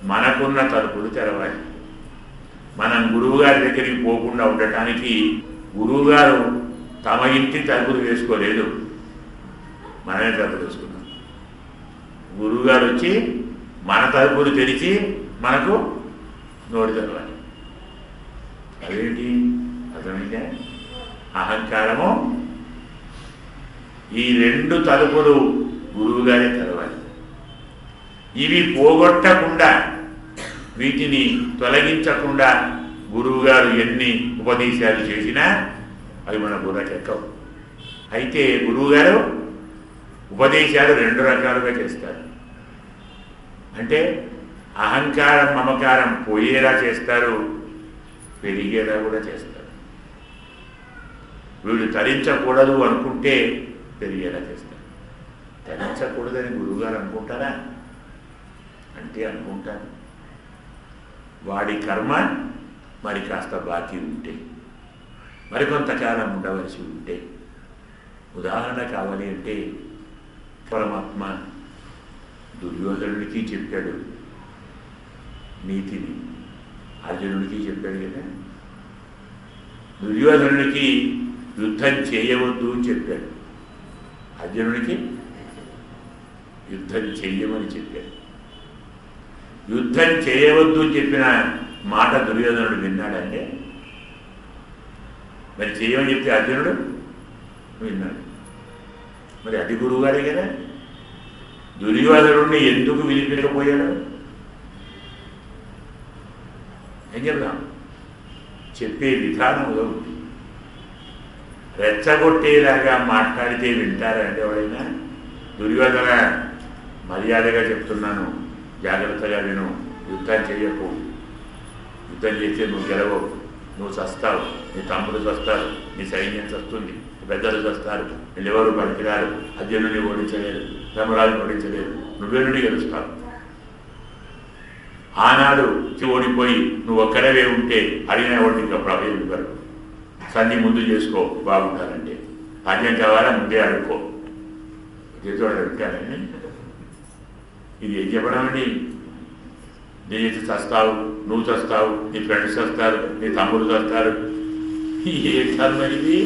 S1: మనకున్న తలుపులు తెరవాలి. మనం గురువుగారి దగ్గరికి పోకుండా ఉండటానికి గురువుగారు తమ ఇంటి తలుపులు వేసుకోలేదు, మనమే తలుపులు వేసుకున్నాం. గురువుగారు వచ్చి మన తలుపులు తెరిచి మనకు నోరు తెరవాలి. అదేంటి? అర్థమైందా? అహంకారము. ఈ రెండు తలుపులు గురువుగారే తెరవాలి. ఇవి పోగొట్టకుండా, వీటిని తొలగించకుండా గురువుగారు ఎన్ని ఉపదేశాలు చేసినా అవి మన బుర్రకెక్కవు. అయితే గురువుగారు ఉపదేశాలు రెండు రకాలుగా చేస్తారు. అంటే అహంకారం మమకారం పోయేలా చేస్తారు, పెరిగేలా కూడా చేస్తారు. వీడు తరించకూడదు అనుకుంటే పెరిగేలా చేస్తారు. తరించకూడదని గురువుగారు అనుకుంటారా అంటే అనుకుంటారు. వాడి కర్మ మరి కాస్త బాకీ ఉంటే, మరికొంతకాలం ఉండవలసి ఉంటే, ఉదాహరణ కావాలి అంటే పరమాత్మ దుర్యోధనుడికి చెప్పాడు నీతిని, అర్జునుడికి చెప్పాడు కదా. దుర్యోధనుడికి యుద్ధం చేయవద్దు అని చెప్పాడు, అర్జునుడికి యుద్ధం చెయ్యమని చెప్పాడు. యుద్ధం చేయవద్దు అని చెప్పిన మాట దుర్యోధనుడు విన్నాడంటే, మరి చేయమని చెప్తే అర్జునుడు విన్నాడు. మరి అది గురువుగారే కదా. దుర్యోధనుడిని ఎందుకు వినిపించకపోయాడు ఏం చెప్దాం? చెప్పే విధానంలో ఉంది. రెచ్చగొట్టేలాగా మాట్లాడితే వింటారంటే ఎవడైనా? దుర్యోధన, మర్యాదగా చెప్తున్నాను, జాగ్రత్తగా విను, యుద్ధం చేయకు. యుద్ధం చేస్తే నువ్వు గెలవవు, నువ్వు చస్తావు, నీ తమ్ముడు చస్తారు, నీ సైన్యం చస్తుంది, పెద్దలు చస్తారు, వీళ్ళెవరు పనికిరారు, అర్జునుడిని ఓడించలేరు, ధర్మరాజుని ఓడించలేరు, నువ్వే నుండి గెలుస్తావు. ఆనాడు ఓడిపోయి నువ్వు ఒక్కడవే ఉంటే అడిగిన వాడిని ఇంకా ప్రభావం ఇవ్వరు. సంధి ముందు చేసుకో బాగుంటారంటే, రాజ్యం కావాలా ముందే అడుక్కో. చేతోడు అడుగుతానండి. ఇది ఏం చెప్పడం అండి? నీ చస్తావు, నువ్వు చస్తావు, నీ ఫ్రెండ్స్ చస్తారు, నీ తమ్ముడు చస్తారు. ఏ కర్మ ఇది?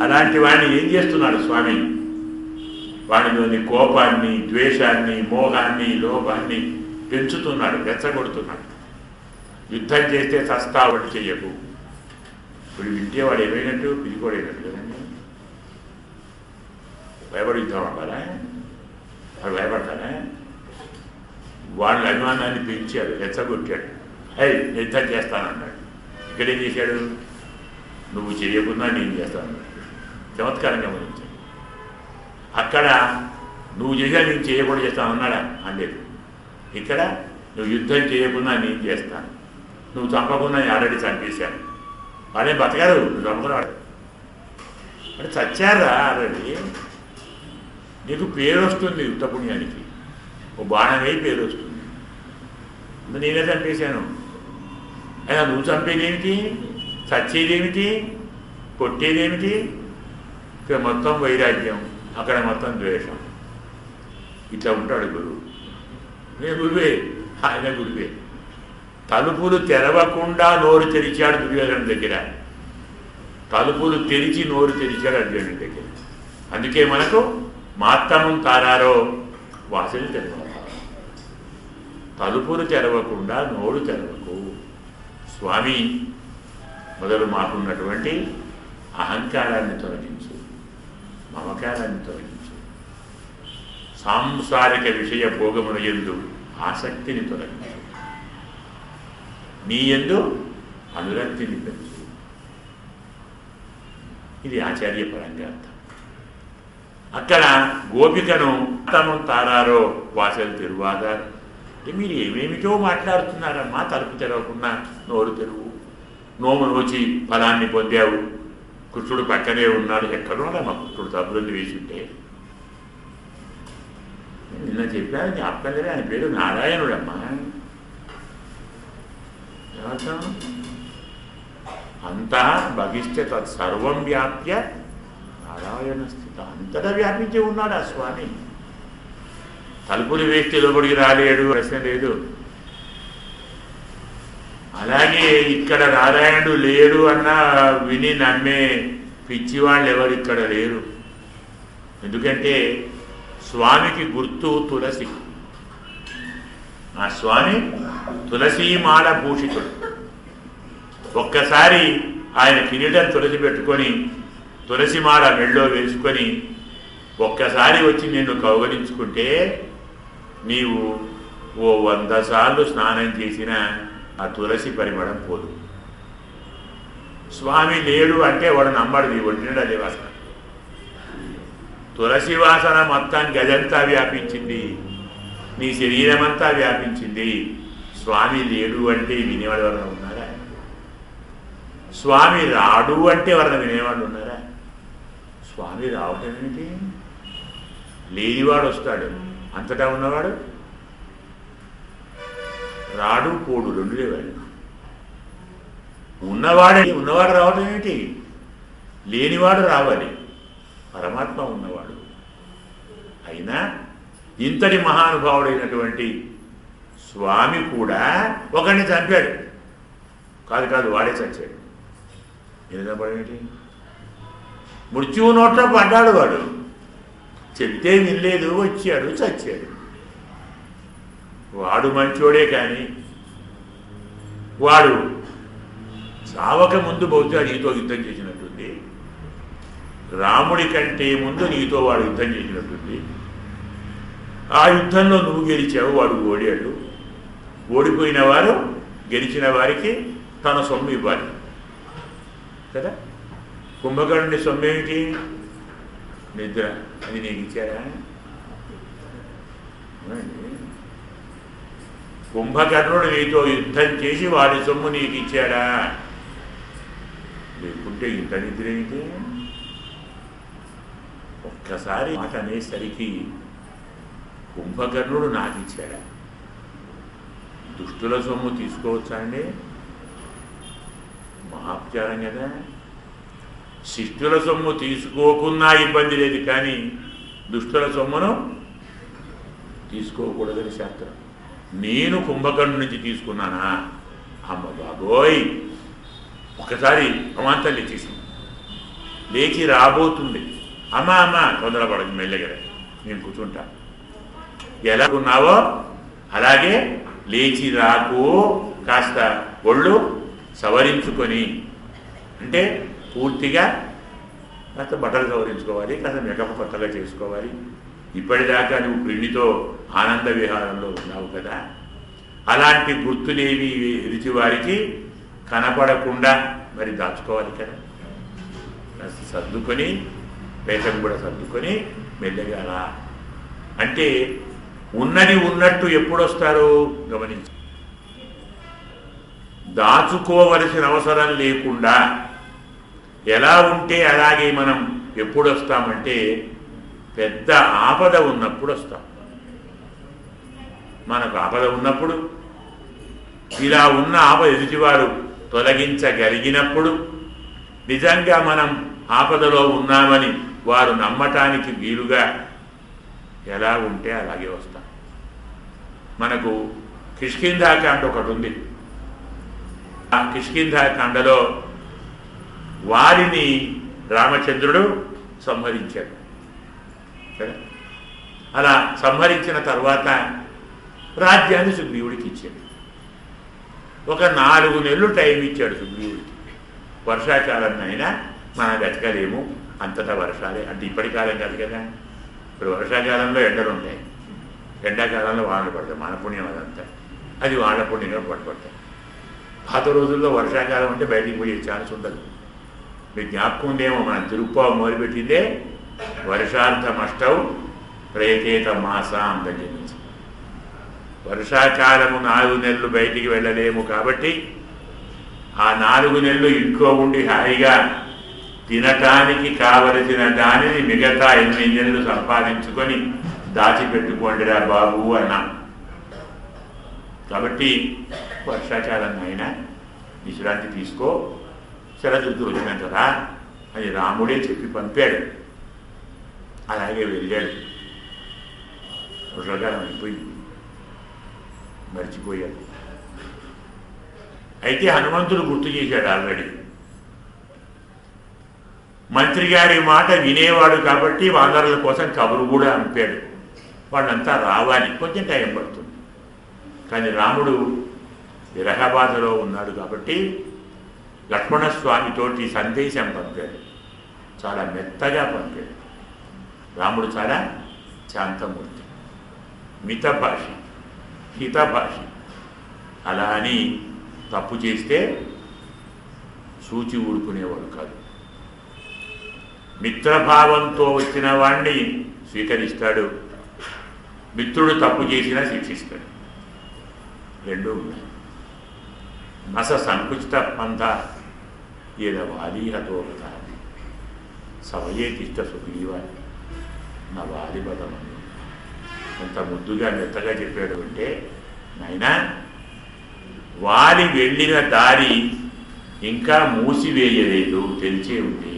S1: అలాంటి వాడిని ఏం చేస్తున్నాడు స్వామి? వాడిలోని కోపాన్ని, ద్వేషాన్ని, మోహాన్ని, లోపాన్ని పెంచుతున్నాడు, రెచ్చగొడుతున్నాడు. యుద్ధం చేస్తే చస్తావు అని చెయ్యకు. ఇప్పుడు వింటే వాడు ఏమైనట్టు? పిలికోడైనట్టు కదండి. భయపడి యుద్ధం అవ్వాలా? వాడు భయపడతారా? వాళ్ళ అభిమానాన్ని పెంచాడు, రెచ్చగొట్టాడు. యుద్ధం చేస్తానన్నాడు. ఇక్కడేం చేశాడు? నువ్వు చేయకుండా నేను చేస్తాను. చమత్కారంగా గమనించాడు. అక్కడ నువ్వు చేసా నేను చేయకుండా చేస్తానన్నాడా? అనలేదు. ఇక్కడ నువ్వు యుద్ధం చేయకుండా నేను చేస్తాను, నువ్వు చంపకుండా నేను ఆల్రెడీ చంపేశాను. వాడే బతకారు, నువ్వు చంపుకున్నాడు. అంటే చచ్చారా ఆల్రెడీ. నీకు పేరు వస్తుంది, యుద్ధ పుణ్యానికి ఓ బాణమే పేరు వస్తుంది. నేనే చంపేశాను. అయినా నువ్వు చంపేదేమిటి? చచ్చేదేమిటి? కొట్టేదేమిటి? ఇక్కడ మొత్తం వైరాగ్యం, అక్కడ మొత్తం ద్వేషం. ఇట్లా ఉంటాడు గురువు. నేను గురువే, ఆయన గురువే. తలుపులు తెరవకుండా నోరు తెరిచాడు దుర్యోధను దగ్గర, తలుపులు తెరిచి నోరు తెరిచాడు అర్జునుడి దగ్గర. అందుకే మనకు మాత్తమం తారారో వాసన తెరవ. తలుపులు తెరవకుండా నోరు తెరవకు. స్వామి మొదలు మాకున్నటువంటి అహంకారాన్ని తొలగించు, మమకారాన్ని తొలగించు, సాంసారిక విషయ భోగముల యందు ఆసక్తిని తొలగించు, నీ యందు అనురక్తిని పెంచు. ఇది ఆచార్యపరంగా అర్థం. అక్కడ గోపికను తమం తారారో వాసలు తెరువాగారు. అంటే మీరు ఏమేమిటో మాట్లాడుతున్నారమ్మా, తలుపు తెరవకుండా నోరు తెరువు. నోము నోచి ఫలాన్ని పొందావు, కృష్ణుడు పక్కనే ఉన్నాడు. ఎక్కడో మా కృష్ణుడు తప్పులని వేసుంటే నిన్న చెప్పాను, జ్ఞాపకం లేదు. ఆయన పేరు నారాయణుడమ్మా. ఏమర్థం? అంతా బహిష్ట తత్సర్వం వ్యాప్య నారాయణ స్థిత. అంతటా వ్యాపించి ఉన్నాడు ఆ స్వామి. తలుపులు వేస్తే లోపలికి రాలేడు, ప్రశ్న లేదు. అలాగే ఇక్కడ నారాయణుడు లేడు అన్న విని నమ్మే పిచ్చివాళ్ళు ఎవరు ఇక్కడ లేరు. ఎందుకంటే స్వామికి గుర్తు తులసి. ఆ స్వామి తులసీమాల భూషితుడు. ఒక్కసారి ఆయన కిరీటం తులసి పెట్టుకొని తులసిమాల మెళ్ళో వేసుకొని ఒక్కసారి వచ్చి నిన్ను కౌగలించుకుంటే నీవు ఓ 100 సార్లు స్నానం చేసిన ఆ తులసి పరిమళం పోదు. స్వామి లేడు అంటే వాడు నమ్మడు, నీ ఒంటిని అదే వాసన. తులసి వాసన మొత్తం గదంతా వ్యాపించింది, నీ శరీరమంతా వ్యాపించింది. స్వామి లేడు అంటే వినేవాడు ఎవరైనా ఉన్నారా? స్వామి రాడు అంటే ఎవరైనా వినేవాళ్ళు ఉన్నారా? స్వామి రావటం ఏమిటి? లేనివాడు వస్తాడు, అంతటా ఉన్నవాడు రాడు పోడు, రెండు లేవాడు. ఉన్నవాడు రావటం ఏమిటి? లేనివాడు రావాలి, పరమాత్మ ఉన్నవాడు. అయినా ఇంతటి మహానుభావుడైనటువంటి స్వామి కూడా ఒకరిని చంపాడు. కాదు వాడే చచ్చాడు. ఏం చంపడమేంటి? మృత్యువు నోట్లో పడ్డాడు వాడు. చెప్తే వినలేదు, వచ్చాడు, చచ్చాడు. వాడు మంచోడే కానీ వాడు చావక ముందు బహుశా నీతో యుద్ధం చేసినట్టుంది. రాముడి కంటే ముందు నీతో వాడు యుద్ధం చేసినట్టుంది. ఆ యుద్ధంలో నువ్వు గెలిచావు, వాడు ఓడాడు. ఓడిపోయిన వారు గెలిచిన వారికి తన సొమ్ము ఇవ్వాలి కదా. కుంభకర్ణుని సొమ్ము ఏమిటి? నిద్ర. అది నీకు ఇచ్చాడా? కుంభకర్ణుడు నీతో యుద్ధం చేసి వాడి సొమ్ము నీకు ఇచ్చాడా? లేకుంటే ఇంత నిద్ర ఏంటి? ఒక్కసారి మాట అనేసరికి కుంభకర్ణుడు నాకు ఇచ్చాడా? దుష్టుల సొమ్ము తీసుకోవచ్చా అండి? మహాపచారం కదా. శిష్టుల సొమ్ము తీసుకోకున్నా ఇబ్బంది లేదు, కానీ దుష్టుల సొమ్మును తీసుకోకూడదని శాస్త్రం. నేను కుంభకర్ణుడి నుంచి తీసుకున్నానా? అమ్మ బాబోయ్! ఒకసారి అమాంతం లేచేసింది. లేచి రాబోతుంది. అమ్మ తొందరపడదు, మెల్లగా నేను కూర్చుంటా. ఎలా ఉన్నావో అలాగే లేచి రాకు, కాస్త ఒళ్ళు సవరించుకొని, అంటే పూర్తిగా కాస్త బట్టలు సవరించుకోవాలి, కాస్త మేకప్ కొత్తగా చేసుకోవాలి. ఇప్పటిదాకా నువ్వు క్రిండితో ఆనంద విహారంలో ఉన్నావు కదా, అలాంటి గుర్తులేవి ఎదుటి వారికి కనపడకుండా మరి దాచుకోవాలి కదా. కాస్త సర్దుకొని, పేటం కూడా సర్దుకొని మెల్లగా రా అంటే ఉన్నది ఉన్నట్టు ఎప్పుడొస్తారో గమనించి, దాచుకోవలసిన అవసరం లేకుండా ఎలా ఉంటే అలాగే మనం ఎప్పుడు వస్తామంటే పెద్ద ఆపద ఉన్నప్పుడు వస్తాం. మనకు ఆపద ఉన్నప్పుడు, ఇలా ఉన్న ఆపద ఎదుటివారు తొలగించగలిగినప్పుడు, నిజంగా మనం ఆపదలో ఉన్నామని వారు నమ్మటానికి వీలుగా ఎలా ఉంటే అలాగే వస్తాం. మనకు కిష్కింధాకాండ ఒకటి ఉంది. ఆ కిష్కింధాకాండలో వారిని రామచంద్రుడు సంహరించాడు కదా. అలా సంహరించిన తర్వాత రాజ్యాన్ని సుగ్రీవుడికి ఇచ్చాడు. ఒక 4 నెలలు టైం ఇచ్చాడు సుగ్రీవుడికి. వర్షాకాలం అయినా మనం వెతకలేము, అంతటా వర్షాలే. అంటే ఇప్పటి కాలం కాదు కదా. ఇప్పుడు వర్షాకాలంలో ఎండలు ఉంటాయి, ఎండాకాలంలో వానలు పడతాయి. మన పుణ్యం అదంతా, అది వాళ్ళ పుణ్యంగా పడతాయి. పాత రోజుల్లో వర్షాకాలం అంటే బయటికి పోయే ఛాన్స్ ఉండదు. మీకు జ్ఞాపకం ఉందేమో, మన తిరుప్పావు మొదలుపెట్టిందే వర్షార్థమష్టౌ ప్రయతేత మాసాం దగ్గర నుంచి. వర్షాకాలము 4 నెలలు బయటికి వెళ్ళలేము కాబట్టి ఆ 4 నెలలు ఇంట్లో ఉండి హాయిగా తినటానికి కావలసిన దానిని మిగతా 8 నెలలు సంపాదించుకొని దాచిపెట్టుకోండిరా బాబు అన్నాం. కాబట్టి వర్షాకాలం అయినా విశ్రాంతి తీసుకో, శరదృతులు వచ్చినంతరా అని రాముడే చెప్పి పంపాడు. అలాగే వెళ్ళాడు. వర్షాకాలం అయిపోయింది, మర్చిపోయాడు. అయితే హనుమంతుడు గుర్తు చేశాడు ఆల్రెడీ. మంత్రి గారి మాట వినేవాడు కాబట్టి వానరుల కోసం కబురు కూడా పంపాడు. వాళ్ళంతా రావాలి, కొంచెం టైం పడుతుంది. కానీ రాముడు విరహబాధలో ఉన్నాడు కాబట్టి లక్ష్మణస్వామితోటి సందేశం పంపాడు. చాలా మెత్తగా పంపాడు. రాముడు చాలా శాంతమూర్తి, మితభాషి, హితభాషి. అలా అని తప్పు చేస్తే సూచి ఊరుకునేవాడు కాదు. మిత్రభావంతో వచ్చిన వాణ్ణి స్వీకరిస్తాడు, మిత్రుడు తప్పు చేసినా శిక్షిస్తాడు. రెండూ ఉన్నాయి. నస సంకుచిత పంథ ఏదవాలి హతోగత సమయే తిష్ట సుగ్రీవ నా వాలి పదమని అంత ముద్దుగా మెత్తగా చెప్పాడు అంటే నాయనా వాలి వెళ్ళిన దారి ఇంకా మూసివేయలేదు, తెలిసే ఉంది.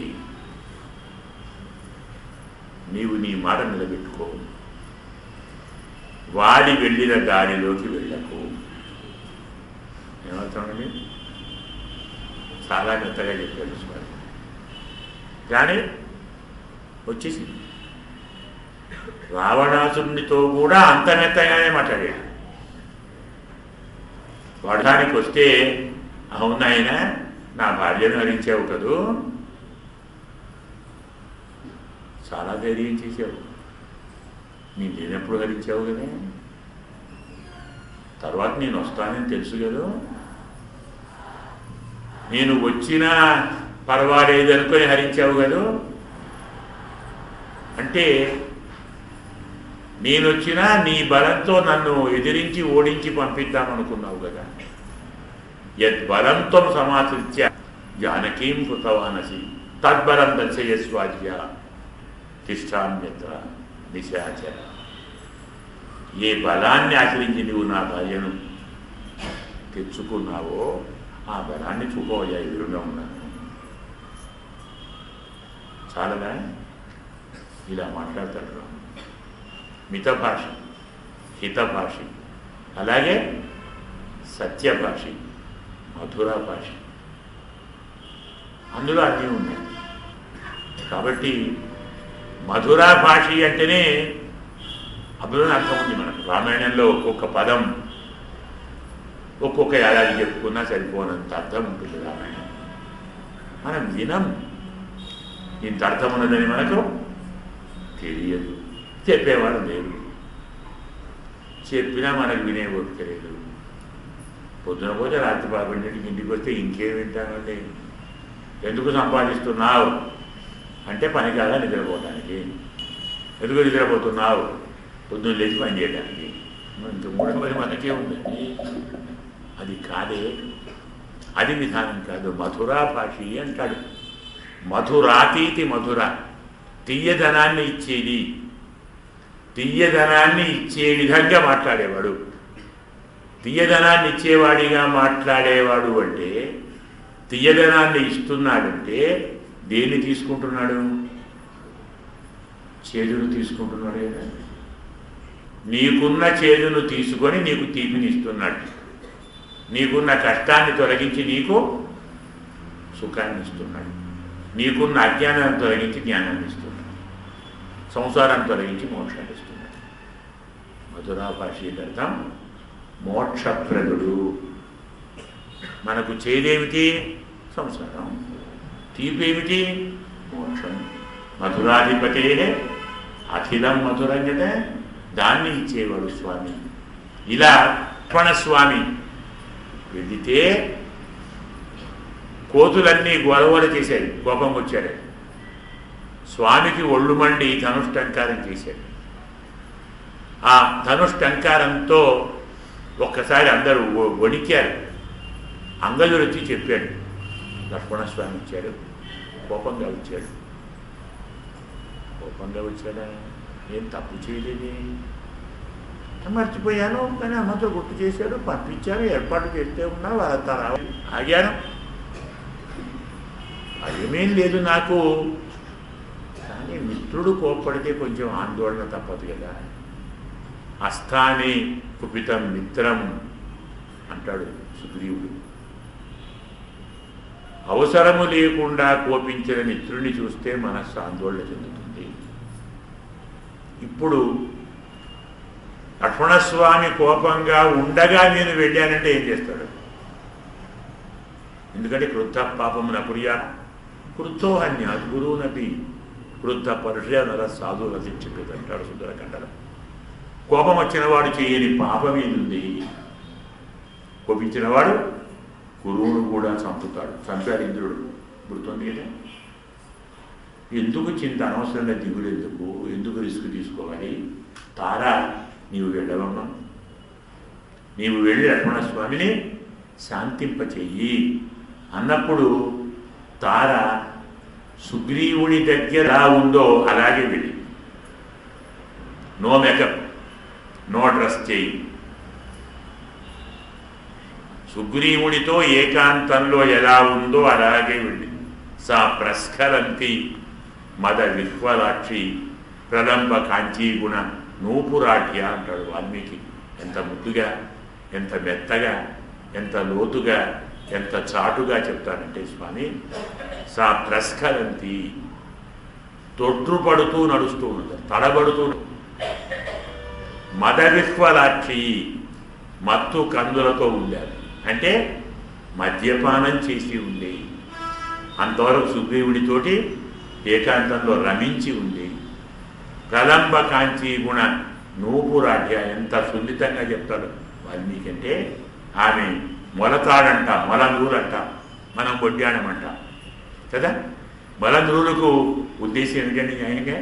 S1: నీవు నీ మాట నిలబెట్టుకో, వాలి వెళ్ళిన దారిలోకి వెళ్ళకు. ఏమవుతామండి? చాలా మెత్తగా చెప్పాడు స్వామి. కానీ వచ్చేసింది. రావణాసురునితో కూడా అంత మెత్తగానే మాట్లాడాడు. వాడడానికి వస్తే అవునాయన నా భార్యను హరించావు కదూ, చాలా ధైర్యం చేసావు, నేను లేనప్పుడు హరించావు కదా, తర్వాత నేను వస్తానని తెలుసు కదా, నేను వచ్చినా పర్వాలేదు అనుకొని హరించావు కదా. అంటే నేనొచ్చినా నీ బలంతో నన్ను ఎదిరించి ఓడించి పంపిద్దామనుకున్నావు కదా. యద్బలంతో సమాశ్రిత్య జానకీం కృతవానసి తద్బలం దర్శయస్వాజ్య తిష్టామ్యత్ర నిశాచర. ఏ బలాన్ని ఆచరించి నువ్వు నా భార్యను తెచ్చుకున్నావో ఆ బలాన్ని చూపవయ్యా, ఎదురుగా ఉన్నాను. చాలదా? ఇలా మాట్లాడతాడు. మితభాషి, హితభాషి, అలాగే సత్యభాషి, మధురభాషి, అందులో అన్నీ ఉన్నాయి. కాబట్టి మధురభాషి అంటేనే అందులోనే అర్థం ఉంది. మనకు రామాయణంలో ఒక్కొక్క పదం ఒక్కొక్క ఏడాది చెప్పుకున్నా సరిపోనంత అర్థం ఉంటుంది రామాయణం. మనం వినం, ఇంత అర్థం ఉన్నదని మనకు తెలియదు, చెప్పేవాడు లేరు, చెప్పినా మనకు వినే ఓపిక లేదు. పొద్దున పోతే రాత్రి 12ంటికి ఇంటికి వస్తే ఇంకేం వింటానండి. ఎందుకు సంపాదిస్తున్నావు అంటే పని కాదా నిద్రపోవడానికి. ఎందుకు నిద్రపోతున్నావు? పొద్దున్న లేచి పని చేయడానికి. ఇంత మూడు మరి మనకే ఉందండి. అది కాదే, అది విధానం కాదు. మధురా భాషి అంటాడు. మధురాతీతి మధుర, తీయదనాన్ని ఇచ్చేది, తీయదనాన్ని ఇచ్చే విధంగా మాట్లాడేవాడు. తీయదనాన్ని ఇచ్చేవాడిగా మాట్లాడేవాడు అంటే, తీయదనాన్ని ఇస్తున్నాడంటే దేన్ని తీసుకుంటున్నాడు? చేదును తీసుకుంటున్నాడు కదా. నీకున్న చేదును తీసుకొని నీకు తీపిని ఇస్తున్నాడు. నీకున్న కష్టాన్ని తొలగించి నీకు సుఖాన్ని ఇస్తున్నాడు. నీకున్న అజ్ఞానాన్ని తొలగించి జ్ఞానాన్ని ఇస్తున్నాడు. సంసారాన్ని తొలగించి మోక్షాన్ని ఇస్తున్నాడు. మధురాభాషి అర్థం మోక్షప్రదుడు. మనకు చేదేమిటి? సంసారం. తీపేమిటి? మోక్షం. మధురాధిపతే అఖిలం మధురం కదా, దాన్ని ఇచ్చేవాడు స్వామి. ఇలా లక్ష్మణస్వామి వెళితే కోతులన్నీ గొడవలు చేశాయి, కోపం వచ్చాడు. స్వామికి ఒళ్ళు మండి ధనుష్టంకారం చేశాడు. ఆ ధనుష్టంకారంతో ఒక్కసారి అందరూ వణికారు. అంగదుడు వచ్చి చెప్పాడు, లక్ష్మణస్వామి వచ్చాడు, కోపంగా వచ్చాడు. కోపంగా వచ్చాడా? ఏం తప్పు చేయలేదే, మర్చిపోయాను, కానీ అమ్మతో గుర్తు చేశాడు, పంపించారు, ఏర్పాటు చేస్తే ఉన్నా వాళ్ళంతా రావాలి, ఆగాను, భయమేం లేదు నాకు. కానీ మిత్రుడు కోప్పడితే కొంచెం ఆందోళన తప్పదు కదా. అస్థాని కుపితం మిత్రం అంటాడు సుగ్రీవుడు. అవసరము లేకుండా కోపించిన మిత్రుడిని చూస్తే మనస్సు ఆందోళన చెందుతుంది. ఇప్పుడు లక్ష్మణస్వామి కోపంగా ఉండగా నేను వెళ్ళానంటే ఏం చేస్తాడు? ఎందుకంటే క్రుద్ధ పాపమున కుర్యా క్రుద్ధోహన్యాత్ గురువునపి క్రుద్ధ పరుష నర సాధువుల శిక్షిత అంటాడు సుందరకాండలో. కోపం వచ్చిన వాడు చేయని పాపం ఏది? కోపించినవాడు గురువును కూడా చంపుతాడు. చంపాడు ఇంద్రుడు, గుర్తుంది కదా. ఎందుకు చింత, అనవసరంగా దిగులు ఎందుకు, ఎందుకు రిస్క్ తీసుకోవాలి? తారా నీవు వెళ్ళవమ్మా, నీవు వెళ్ళి లక్ష్మణస్వామిని శాంతింపచేయి అన్నప్పుడు తార సుగ్రీవుని దగ్గర ఎలా ఉందో అలాగే వెళ్ళి, నో మేకప్, నో డ్రెస్ చేయి. సుగ్రీవునితో ఏకాంతంలో ఎలా ఉందో అలాగే వెళ్ళి. సా ప్రస్ఖలంతి మద విహ్వలాక్షి ప్రలంబ కాంచీగుణ నూపురాఠ్య అంటాడు వాల్మీకి. ఎంత ముద్దుగా, ఎంత మెత్తగా, ఎంత లోతుగా, ఎంత చాటుగా చెప్తానంటే స్వామి, సా ప్రస్ఖలంతి తొట్టుపడుతూ నడుస్తూ ఉంటారు, తడబడుతూ. మద విహ్వలాక్షి మత్తు కందులతో ఉండారు, అంటే మద్యపానం చేసి ఉండే. అంతవరకు సుగ్రీవుడితోటి ఏకాంతంలో రమించి ఉంది. ప్రలంబ కాంచి గుణ నూపురాఠ్య, ఎంత సున్నితంగా చెప్తాడు వాల్మీకి అంటే, ఆమె మొలతాడంట, మొలనూలంట, మనం వడ్డాణమంట కదా. మొలనూలుకు ఉద్దేశం ఏమిటండి? న్యాయంగా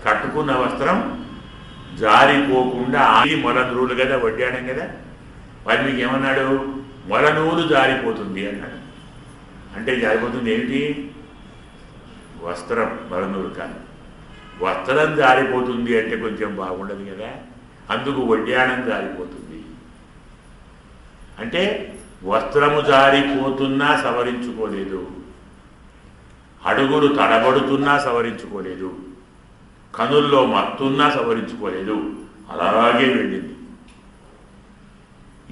S1: కట్టుకున్న వస్త్రం జారిపోకుండా ఆది మొలనూలు కదా, వడ్డాణం కదా. వాల్మీకి ఏమన్నాడు? మొలనూలు జారిపోతుంది అన్నాడు. అంటే జారిపోతుంది ఏమిటి? వస్త్రం మొలనూలు కాదు. వస్త్రం జారిపోతుంది అంటే కొంచెం బాగుండదు కదా, అందుకు వడ్డాణం జారిపోతుంది. అంటే వస్త్రము జారిపోతున్నా సవరించుకోలేదు, అడుగులు తడబడుతున్నా సవరించుకోలేదు, కనుల్లో మత్తున్నా సవరించుకోలేదు, అలాగే వెళ్ళింది.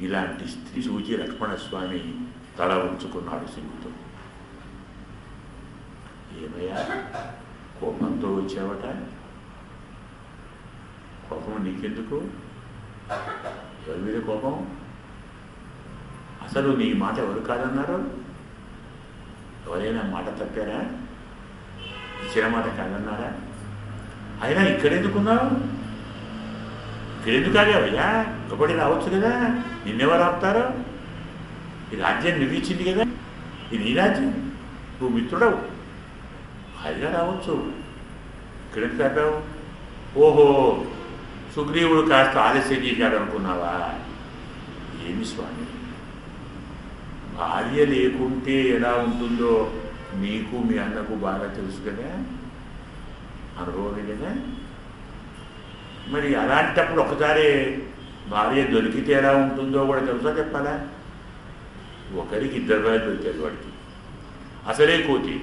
S1: ఇలాంటి స్త్రీ చూచి లక్ష్మణస్వామి తల ఉంచుకున్నాడు సిగ్గుతో. ఏమయ్యా కోపంతో వచ్చావట? కోపం నీకెందుకు? ఎవరి మీద కోపం? అసలు నీ మాట ఎవరు కాదన్నారు? ఎవరైనా మాట తప్పారా? ఇచ్చిన మాట కాదన్నారా? అయినా ఇక్కడెందుకున్నావు? ఇక్కడెందుకు ఆగావయ్యా? ఒకటి రావచ్చు కదా, నిన్నెవరు ఆపుతారో? ఈ రాజ్యం నువ్వు ఇచ్చింది కదా, ఇది నీ రాజ్యం, నువ్వు మిత్రుడవు, హాయిగా రావచ్చు. ఇక్కడెందుకు ఆపావు? ఓహో, సుగ్రీవుడు కాస్త ఆలస్యం చేశాడు అనుకున్నావా? ఏమి స్వామి, భార్య లేకుంటే ఎలా ఉంటుందో నీకు మీ అన్నకు బాగా తెలుసు కదా, అనుభవమే కదా. మరి అలాంటప్పుడు ఒకసారి భార్య దొరికితే ఎలా ఉంటుందో కూడా తెలుసా చెప్పాలా? ఒకరికి ఇద్దరు భార్య దొరికారు వాడికి. అసలే కోతి,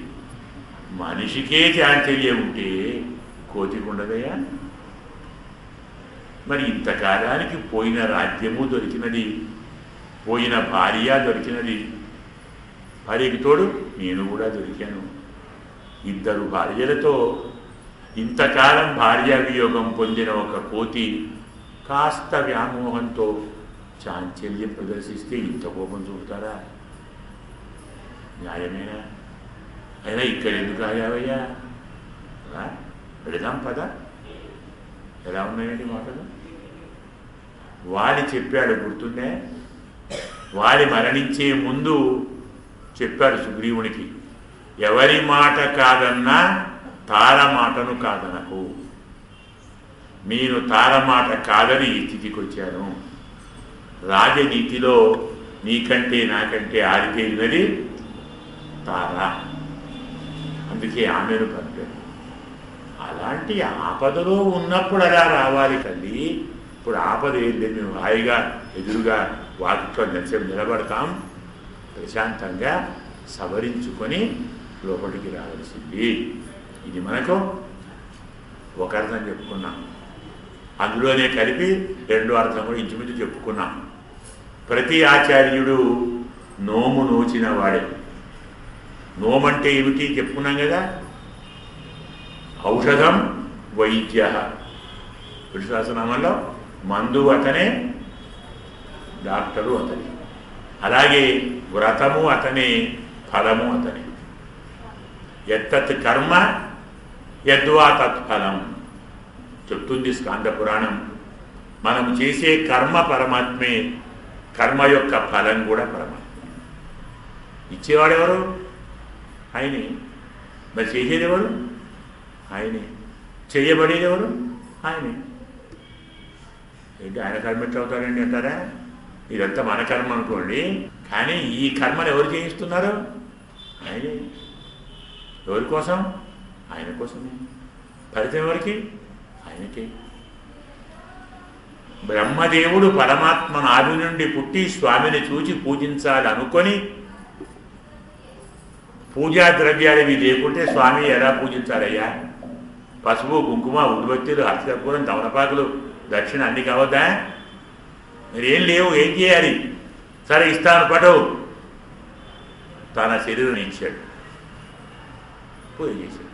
S1: మనిషికే చాంచల్యం ఉంటే కోతికి ఉండదయ్యా. మరి ఇంతకాలానికి పోయిన రాజ్యము దొరికినది, పోయిన భార్య దొరికినది, భార్యకి తోడు నేను కూడా దొరికాను. ఇద్దరు భార్యలతో ఇంతకాలం భార్యా వియోగం పొందిన ఒక కోతి కాస్త వ్యామోహంతో చాంచల్యం ప్రదర్శిస్తే ఇంత కోపం చూపుతారా? న్యాయమేనా? అయినా ఇక్కడ ఎందుకు ఆగావయ్యా? వెళదాం పద. ఎలా ఉన్నాయండి మాటలు? వాడి చెప్పాడు, గుర్తుండే? వాడి మరణించే ముందు చెప్పాడు సుగ్రీవునికి, ఎవరి మాట కాదన్నా తార మాటను కాదనకు. నేను తార మాట కాదని ఈ స్థితికి వచ్చాను. రాజనీతిలో నీకంటే నాకంటే ఆరితేరినది తార, అందుకే ఆమెను పంపాడు. అలాంటి ఆపదలో ఉన్నప్పుడు అలా రావాలి తల్లి. ఇప్పుడు ఆపద ఏం లేదు, మేము హాయిగా ఎదురుగా వాటితో నిలబడతాం, ప్రశాంతంగా సవరించుకొని లోపలికి రావాల్సింది. ఇది మనకు ఒక అర్థం చెప్పుకున్నాం, అందులోనే కలిపి రెండో అర్థం కూడా ఇంచుమించు చెప్పుకున్నాం. ప్రతి ఆచార్యుడు నోము నోచిన వాడే. నోమంటే ఏమిటి చెప్పుకున్నాం కదా, ఔషధం వైద్య. విశ్వాసనామంలో మందు అతనే, డాక్టరు అతనే. అలాగే వ్రతము అతనే, ఫలము అతనే. ఎత్తత్ కర్మ యద్వా తత్ఫలం చెప్తుంది స్కాంద పురాణం. మనం చేసే కర్మ పరమాత్మే, కర్మ యొక్క ఫలం కూడా పరమాత్మే. ఇచ్చేవాడెవరు? ఆయనే. మరి చేసేదెవరు? ఆయనే. చేయబడేదెవరు? ఆయనే. ఏంటి ఆయన కర్మ ఎట్లా అవుతాడండి అంటారా? ఇదంతా మన కర్మ అనుకోండి, కానీ ఈ కర్మను ఎవరు చేయిస్తున్నారు? ఆయనే. ఎవరి కోసం? ఆయన కోసమే. ఫలితం ఎవరికి? ఆయనకే. బ్రహ్మదేవుడు పరమాత్మ నాభి నుండి పుట్టి స్వామిని చూచి పూజించాలి అనుకొని పూజా ద్రవ్యాలు లేకుంటే స్వామి ఎలా పూజించాలయ్యా? పసుపు, కుంకుమ, ఉద్బత్తులు, హస్తకర్పూరం, తమలపాకులు, దక్షిణ అన్ని కావద్దా? మీరేం లేవు, ఏం చేయాలి? సరే ఇస్తాను పడవు. తన శరీరం ఇచ్చాడు, పూజ చేశాడు.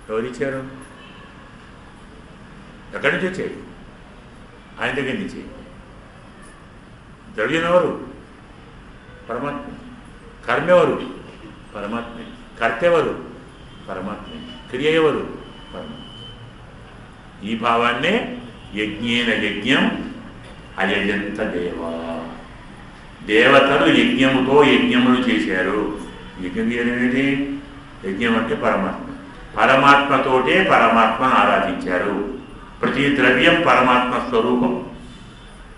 S1: ఎవరిచ్చారు? ఎక్కడి నుంచి వచ్చాడు? ఆయన దగ్గర నుంచి. ద్రవ్యం ఎవరు? పరమాత్మ. కర్మ ఎవరు? పరమాత్మ. కర్త ఎవరు? పరమాత్మ. క్రియ ఎవరు? పరమాత్మ. ఈ భావాన్నే యజ్ఞేన యజ్ఞం అయజంత దేవా. దేవతలు యజ్ఞముతో యజ్ఞములు చేశారు. యజ్ఞం చేయడం యజ్ఞం అంటే పరమాత్మ. పరమాత్మతోటే పరమాత్మను ఆరాధించారు. ప్రతి ద్రవ్యం పరమాత్మ స్వరూపం,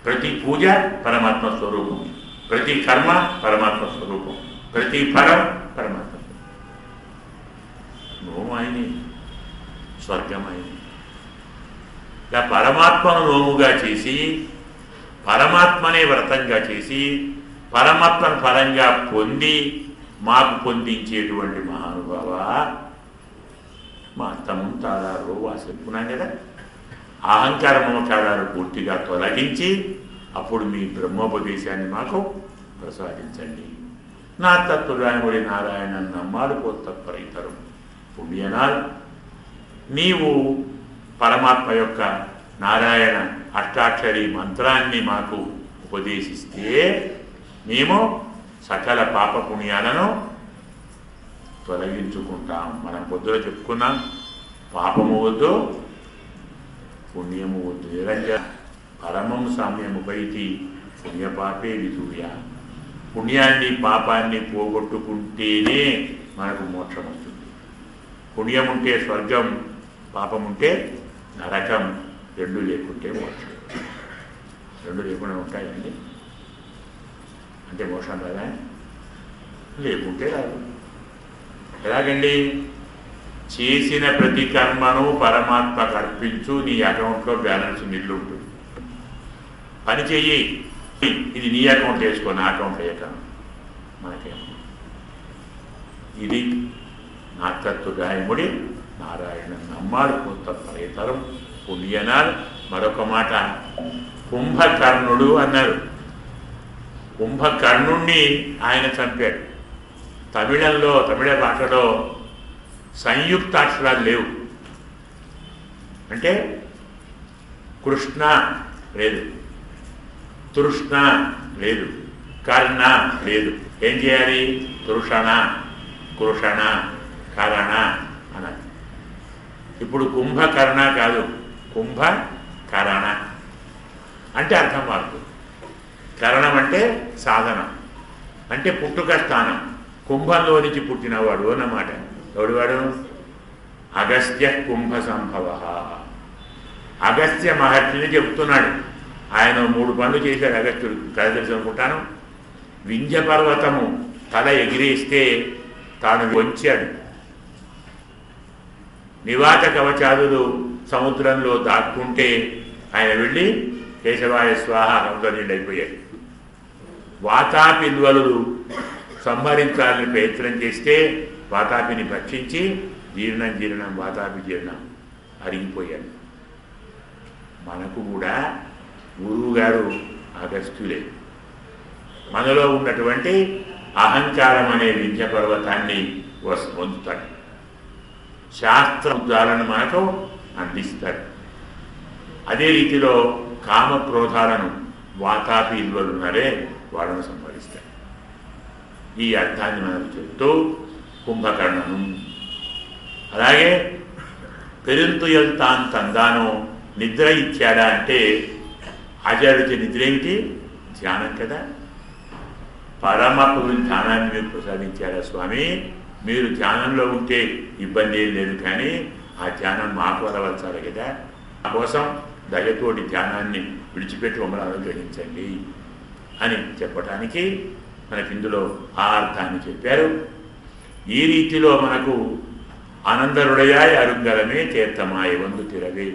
S1: ప్రతి పూజ పరమాత్మ స్వరూపం, ప్రతి కర్మ పరమాత్మ స్వరూపం, ప్రతి ఫలం పరమాత్మ. నోము ఆయనే, స్వర్గం ఆయనే. ఇలా పరమాత్మను నోముగా చేసి, పరమాత్మనే వ్రతంగా చేసి, పరమాత్మను ఫలంగా పొంది మాకు పొందించేటువంటి మహానుభావ మా తమ్ము తాళారు వాసెప్పున్నాం కదా. అహంకార మమకారాలు పూర్తిగా తొలగించి అప్పుడు మీ బ్రహ్మోపదేశాన్ని మాకు ప్రసాదించండి. నా తత్వరాయముడి నారాయణ నమ్మాలు పోతత్పరైతరం పుణ్యనాల్. నీవు పరమాత్మ యొక్క నారాయణ అష్టాక్షరి మంత్రాన్ని మాకు ఉపదేశిస్తే మేము సకల పాప పుణ్యాలను తొలగించుకుంటాం. మనం పొద్దున చెప్పుకున్నాం, పాపము వద్దు, పుణ్యము వద్దు. నిరంజ పరమం సామ్యముపైతి పుణ్యపాపే విధూయ. పుణ్యాన్ని పాపాన్ని పోగొట్టుకుంటేనే మనకు మోక్షం వస్తుంది. పుణ్యం ఉంటే స్వర్గం, పాపం ఉంటే నరకం. రెండు లేకుంటే మోక్షం. రెండు లేకుండా ఉంటాయండి. అంటే మోక్షం కదా, లేకుంటే రాదు. ఎలాగండి? చేసిన ప్రతి కర్మను పరమాత్మకు అర్పించు, నీ అకౌంట్లో బ్యాలెన్స్ నిల్లు ఉంటుంది. పని చెయ్యి, ఇది నీ అకౌంట్ వేసుకో, నా అకౌంట్ వేయక మనకేం. ఇది నాతత్తుగాయముడి నారాయణ నమ్మాడు కొత్త పరేతరం పుణ్యనాలు. మరొక మాట, కుంభకర్ణుడు అన్నారు. కుంభకర్ణుణ్ణి ఆయన చంపాడు. తమిళ భాషలో సంయుక్తాక్షరాలు లేవు. అంటే కృష్ణ లేదు, తృష్ణ లేదు, కర్ణ లేదు. ఏం చేయాలి? తృషణ, కృషణ, కరణ అన్నది. ఇప్పుడు కుంభకర్ణ కాదు, కుంభకరణ అంటే అర్థం మారుతుంది. కరణం అంటే సాధనం, అంటే పుట్టుక స్థానం. కుంభంలో నుంచి పుట్టినవాడు అన్నమాట. ఎవడివాడు? అగస్త్య కుంభ సంభవ. అగస్త్య మహర్షిని చెప్తున్నాడు. ఆయన 3 పనులు చేశాడు అగస్త్యుడు. కథ తెలుసు అనుకుంటాను. వింధ్య పర్వతము తల ఎగిరేస్తే తాను వంచాడు. నివాత కవచాదులు సముద్రంలో దాక్కుంటే ఆయన వెళ్ళి కేశవాయ స్వాహ సముద్రనీళ్ళైపోయాడు. వాతాపిల్వలు సంహరించాలని ప్రయత్నం చేస్తే వాతాపిని భక్షించి జీర్ణం వాతాపి జీర్ణం అరిగిపోయాడు. మనకు కూడా గురువు గారు అగస్త్యులే. మనలో ఉన్నటువంటి అహంకారం అనే వింధ్య పర్వతాన్ని పొందుతాడు. శాస్త్రముద్రాలను మనకు అందిస్తాడు. అదే రీతిలో కామక్రోధాలను వాతాపి ఇల్వలున్నారే వాళ్ళను సంహరిస్తాడు. ఈ అర్థాన్ని మనకు చెప్తూ కుంభకర్ణను, అలాగే పెరుంతుయల్ తాన్ తందాను నిద్ర ఇచ్చాడా అంటే ఆచార్యుడికి నిద్ర ఏమిటి? ధ్యానం కదా. పరమాత్ముడు ధ్యానాన్ని మీరు ప్రసాదించారా స్వామి? మీరు ధ్యానంలో ఉంటే ఇబ్బంది ఏం లేదు, కానీ ఆ ధ్యానం మాకు అలవచ్చాలి కదా. ఆ కోసం దయతోటి ధ్యానాన్ని విడిచిపెట్టి మమ్మల్ని అనుగ్రహించండి అని చెప్పటానికి మనకి ఇందులో ఆ అర్థాన్ని చెప్పారు. ఈ రీతిలో మనకు ఆనందరుడయాయ అరుంగలమే తీర్థమాయ వందు తిరవే.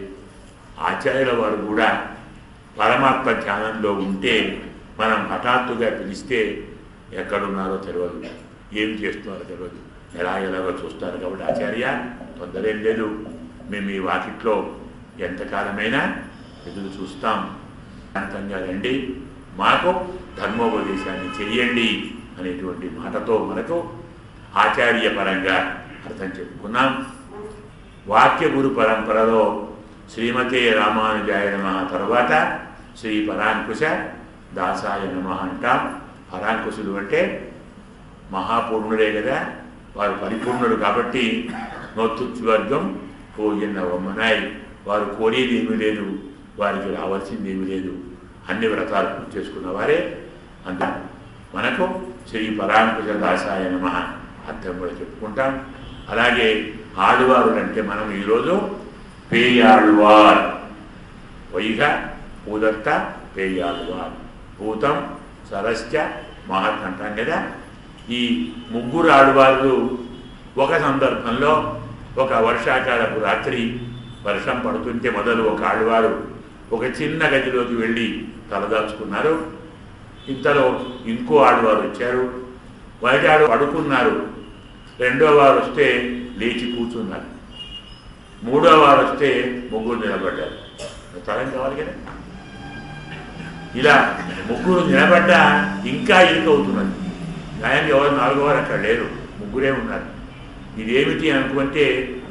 S1: ఆచార్యుల వారు కూడా పరమాత్మ ధ్యానంలో ఉంటే మనం హఠాత్తుగా పిలిస్తే ఎక్కడున్నారో తెలియదు, ఏం చేస్తున్నారో తెలియదు, ఎలాగో చూస్తారు. కాబట్టి ఆచార్య తొందరేం లేదు, మేము ఈ వాకిట్లో ఎంతకాలమైనా ఎదురు చూస్తాం, శాంతంగా రండి, మాకు ధర్మోపదేశాన్ని చెయ్యండి అనేటువంటి మాటతో మనకు ఆచార్యపరంగా అర్థం చెప్పుకున్నాం. వాక్య గురు పరంపరలో శ్రీమతే రామానుజాయ నమః తర్వాత శ్రీ పరాంకుశ దాసాయ నమః అంటాం. పరాంకుశుడు అంటే మహాపూర్ణుడే కదా, వారు పరిపూర్ణుడు కాబట్టి నొత్తుచ్చు వర్గం పోయిన వమ్మనాయ్, వారు కోరేది ఏమీ లేదు, వారికి రావాల్సింది ఏమీ లేదు, అన్ని వ్రతాలు పూర్తి చేసుకున్న వారే. అంత మనకు శ్రీ పరాంకుశ దాసాయ నమః అర్థం కూడా చెప్పుకుంటాం. అలాగే ఆడువారు అంటే మనం ఈరోజు పేయాడువార్, వైగ పూదత్త పేయాడువార్, భూతం సరస్య మహత్ అంటాం కదా. ఈ ముగ్గురు ఆడువారు ఒక సందర్భంలో ఒక వర్షాకాలపు రాత్రి వర్షం పడుతుంటే మొదలు ఒక ఆడువారు ఒక చిన్న గదిలోకి వెళ్ళి తలదాచుకున్నారు. ఇంతలో ఇంకో ఆడువారు వచ్చారు, వైద్యాడు పడుకున్నారు. రెండో వారు వస్తే లేచి కూర్చున్నారు. మూడో వారు వస్తే ముగ్గురు నిలబడ్డారు. తరం కావాలి కదా. ఇలా ముగ్గురు నిలబడ్డా ఇంకా ఇరుకవుతున్నది. న్యాయంగా ఎవరు నాలుగో వారు అక్కడ లేరు, ముగ్గురే ఉన్నారు. ఇదేమిటి అనుకుంటే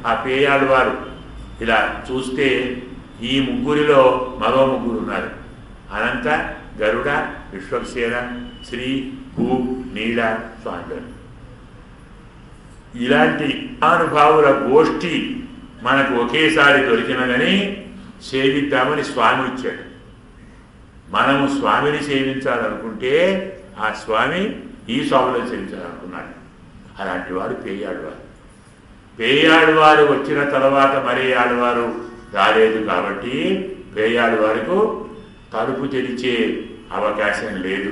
S1: ఆ పేయాడు వారు ఇలా చూస్తే ఈ ముగ్గురిలో మరో ముగ్గురు ఉన్నారు. అనంత, గరుడ, విశ్వక్సేన, శ్రీ, భూ, నీడ, స్వామి. ఇలాంటి అనుభావుల గోష్ఠి మనకు ఒకేసారి దొరికినదని సేవిద్దామని స్వామి ఇచ్చాడు. మనము స్వామిని సేవించాలనుకుంటే ఆ స్వామి ఈ స్వామిని సేవించాలనుకున్నాడు. అలాంటి వారు పేయాడువారు. పేయాడువారు వచ్చిన తర్వాత మరే ఆడవారు రాలేదు కాబట్టి పేయాడువారికి తలుపు తెరిచే అవకాశం లేదు.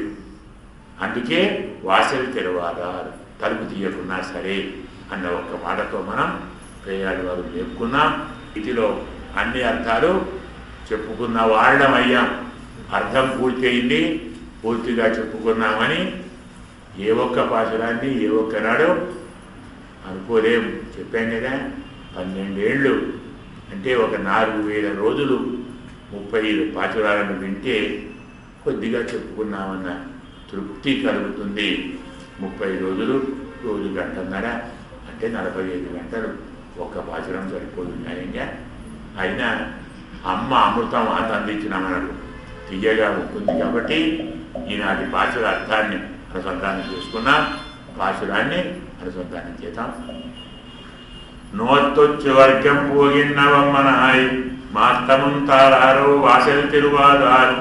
S1: అందుకే వాసలు తెరవాదారు, తలుపు తీయకున్నా సరే అన్న ఒక్క మాటతో మనం పేయాడువారు చెప్పుకున్నాం. ఇదిలో అన్ని అర్థాలు చెప్పుకున్న వాళ్ళమయ్యాం. అర్థం పూర్తయింది, పూర్తిగా చెప్పుకున్నామని ఏ ఒక్క పాశురాన్ని ఏ ఒక్కనాడు అనుకోలేం. చెప్పాం కదా, 12 ఏళ్ళు అంటే ఒక 4000 రోజులు 35 పాశురాలను వింటే కొద్దిగా చెప్పుకున్నామన్న తృప్తి కలుగుతుంది. 30 రోజులు, రోజు గంటన్నర అంటే 45 గంటలు ఒక్క పాశురం సరిపోదు న్యాయంగా. అయినా అమ్మ అమృతం అందించిన మనకు తీయగా ఉంటుంది కాబట్టి ఈనాటి పాశుర అర్థాన్ని అనుసంధానం చేసుకున్నాం. పాశురాన్ని అనుసంధానం చేద్దాం. நோத்தொச்சு வர்க்கம் போகின்னவம்மனாய் மாத்தமும் தாராரோ வாசல் திருவாதார்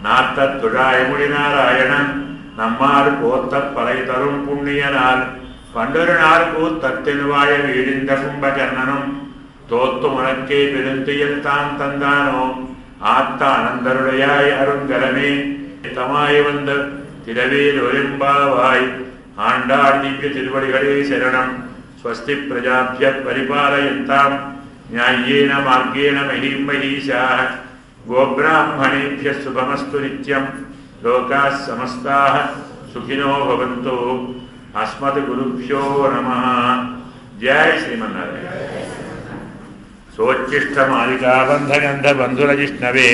S1: நாத்தத் துழாயமுடி நாராயணன் நம்மார் போத்தப் பலை தரும் புண்ணியனால் பண்டொரு நாள் கூத்தத்தின்வாய வீடிந்த கும்பகர்ணனும் தோத்து முனக்கே பெருந்துயில் தான் தந்தானோ ஆத்த அனந்தருடையாய் அருங்கலமே தமாய் வந்த திரவேல் ஒரும்பாவாய் ஆண்டாள் திவ்ய திருவடிகளே சரணம். స్వస్తి ప్రజాభ్య పరిపాలయంతాం న్యాయేన మార్గేణ మహీం మహీశాః గోబ్రాహ్మణేభ్యః శుభమస్తు నిత్యం. లోకాః సమస్తాః సుఖినో భవంతు. అస్మత్ గురుభ్యో నమః. జై శ్రీమన్నారాయణ. సోచ్చిష్టమాలికాబంధగంధ బంధురజిష్ణవే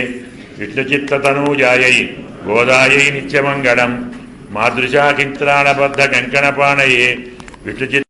S1: విష్ణుచిత్తతనూజాయై గోదాయై నిత్యమంగళం. మాదృశా కింత్రాణబద్ధ కంకణపాణయే విష్ణుచిత్త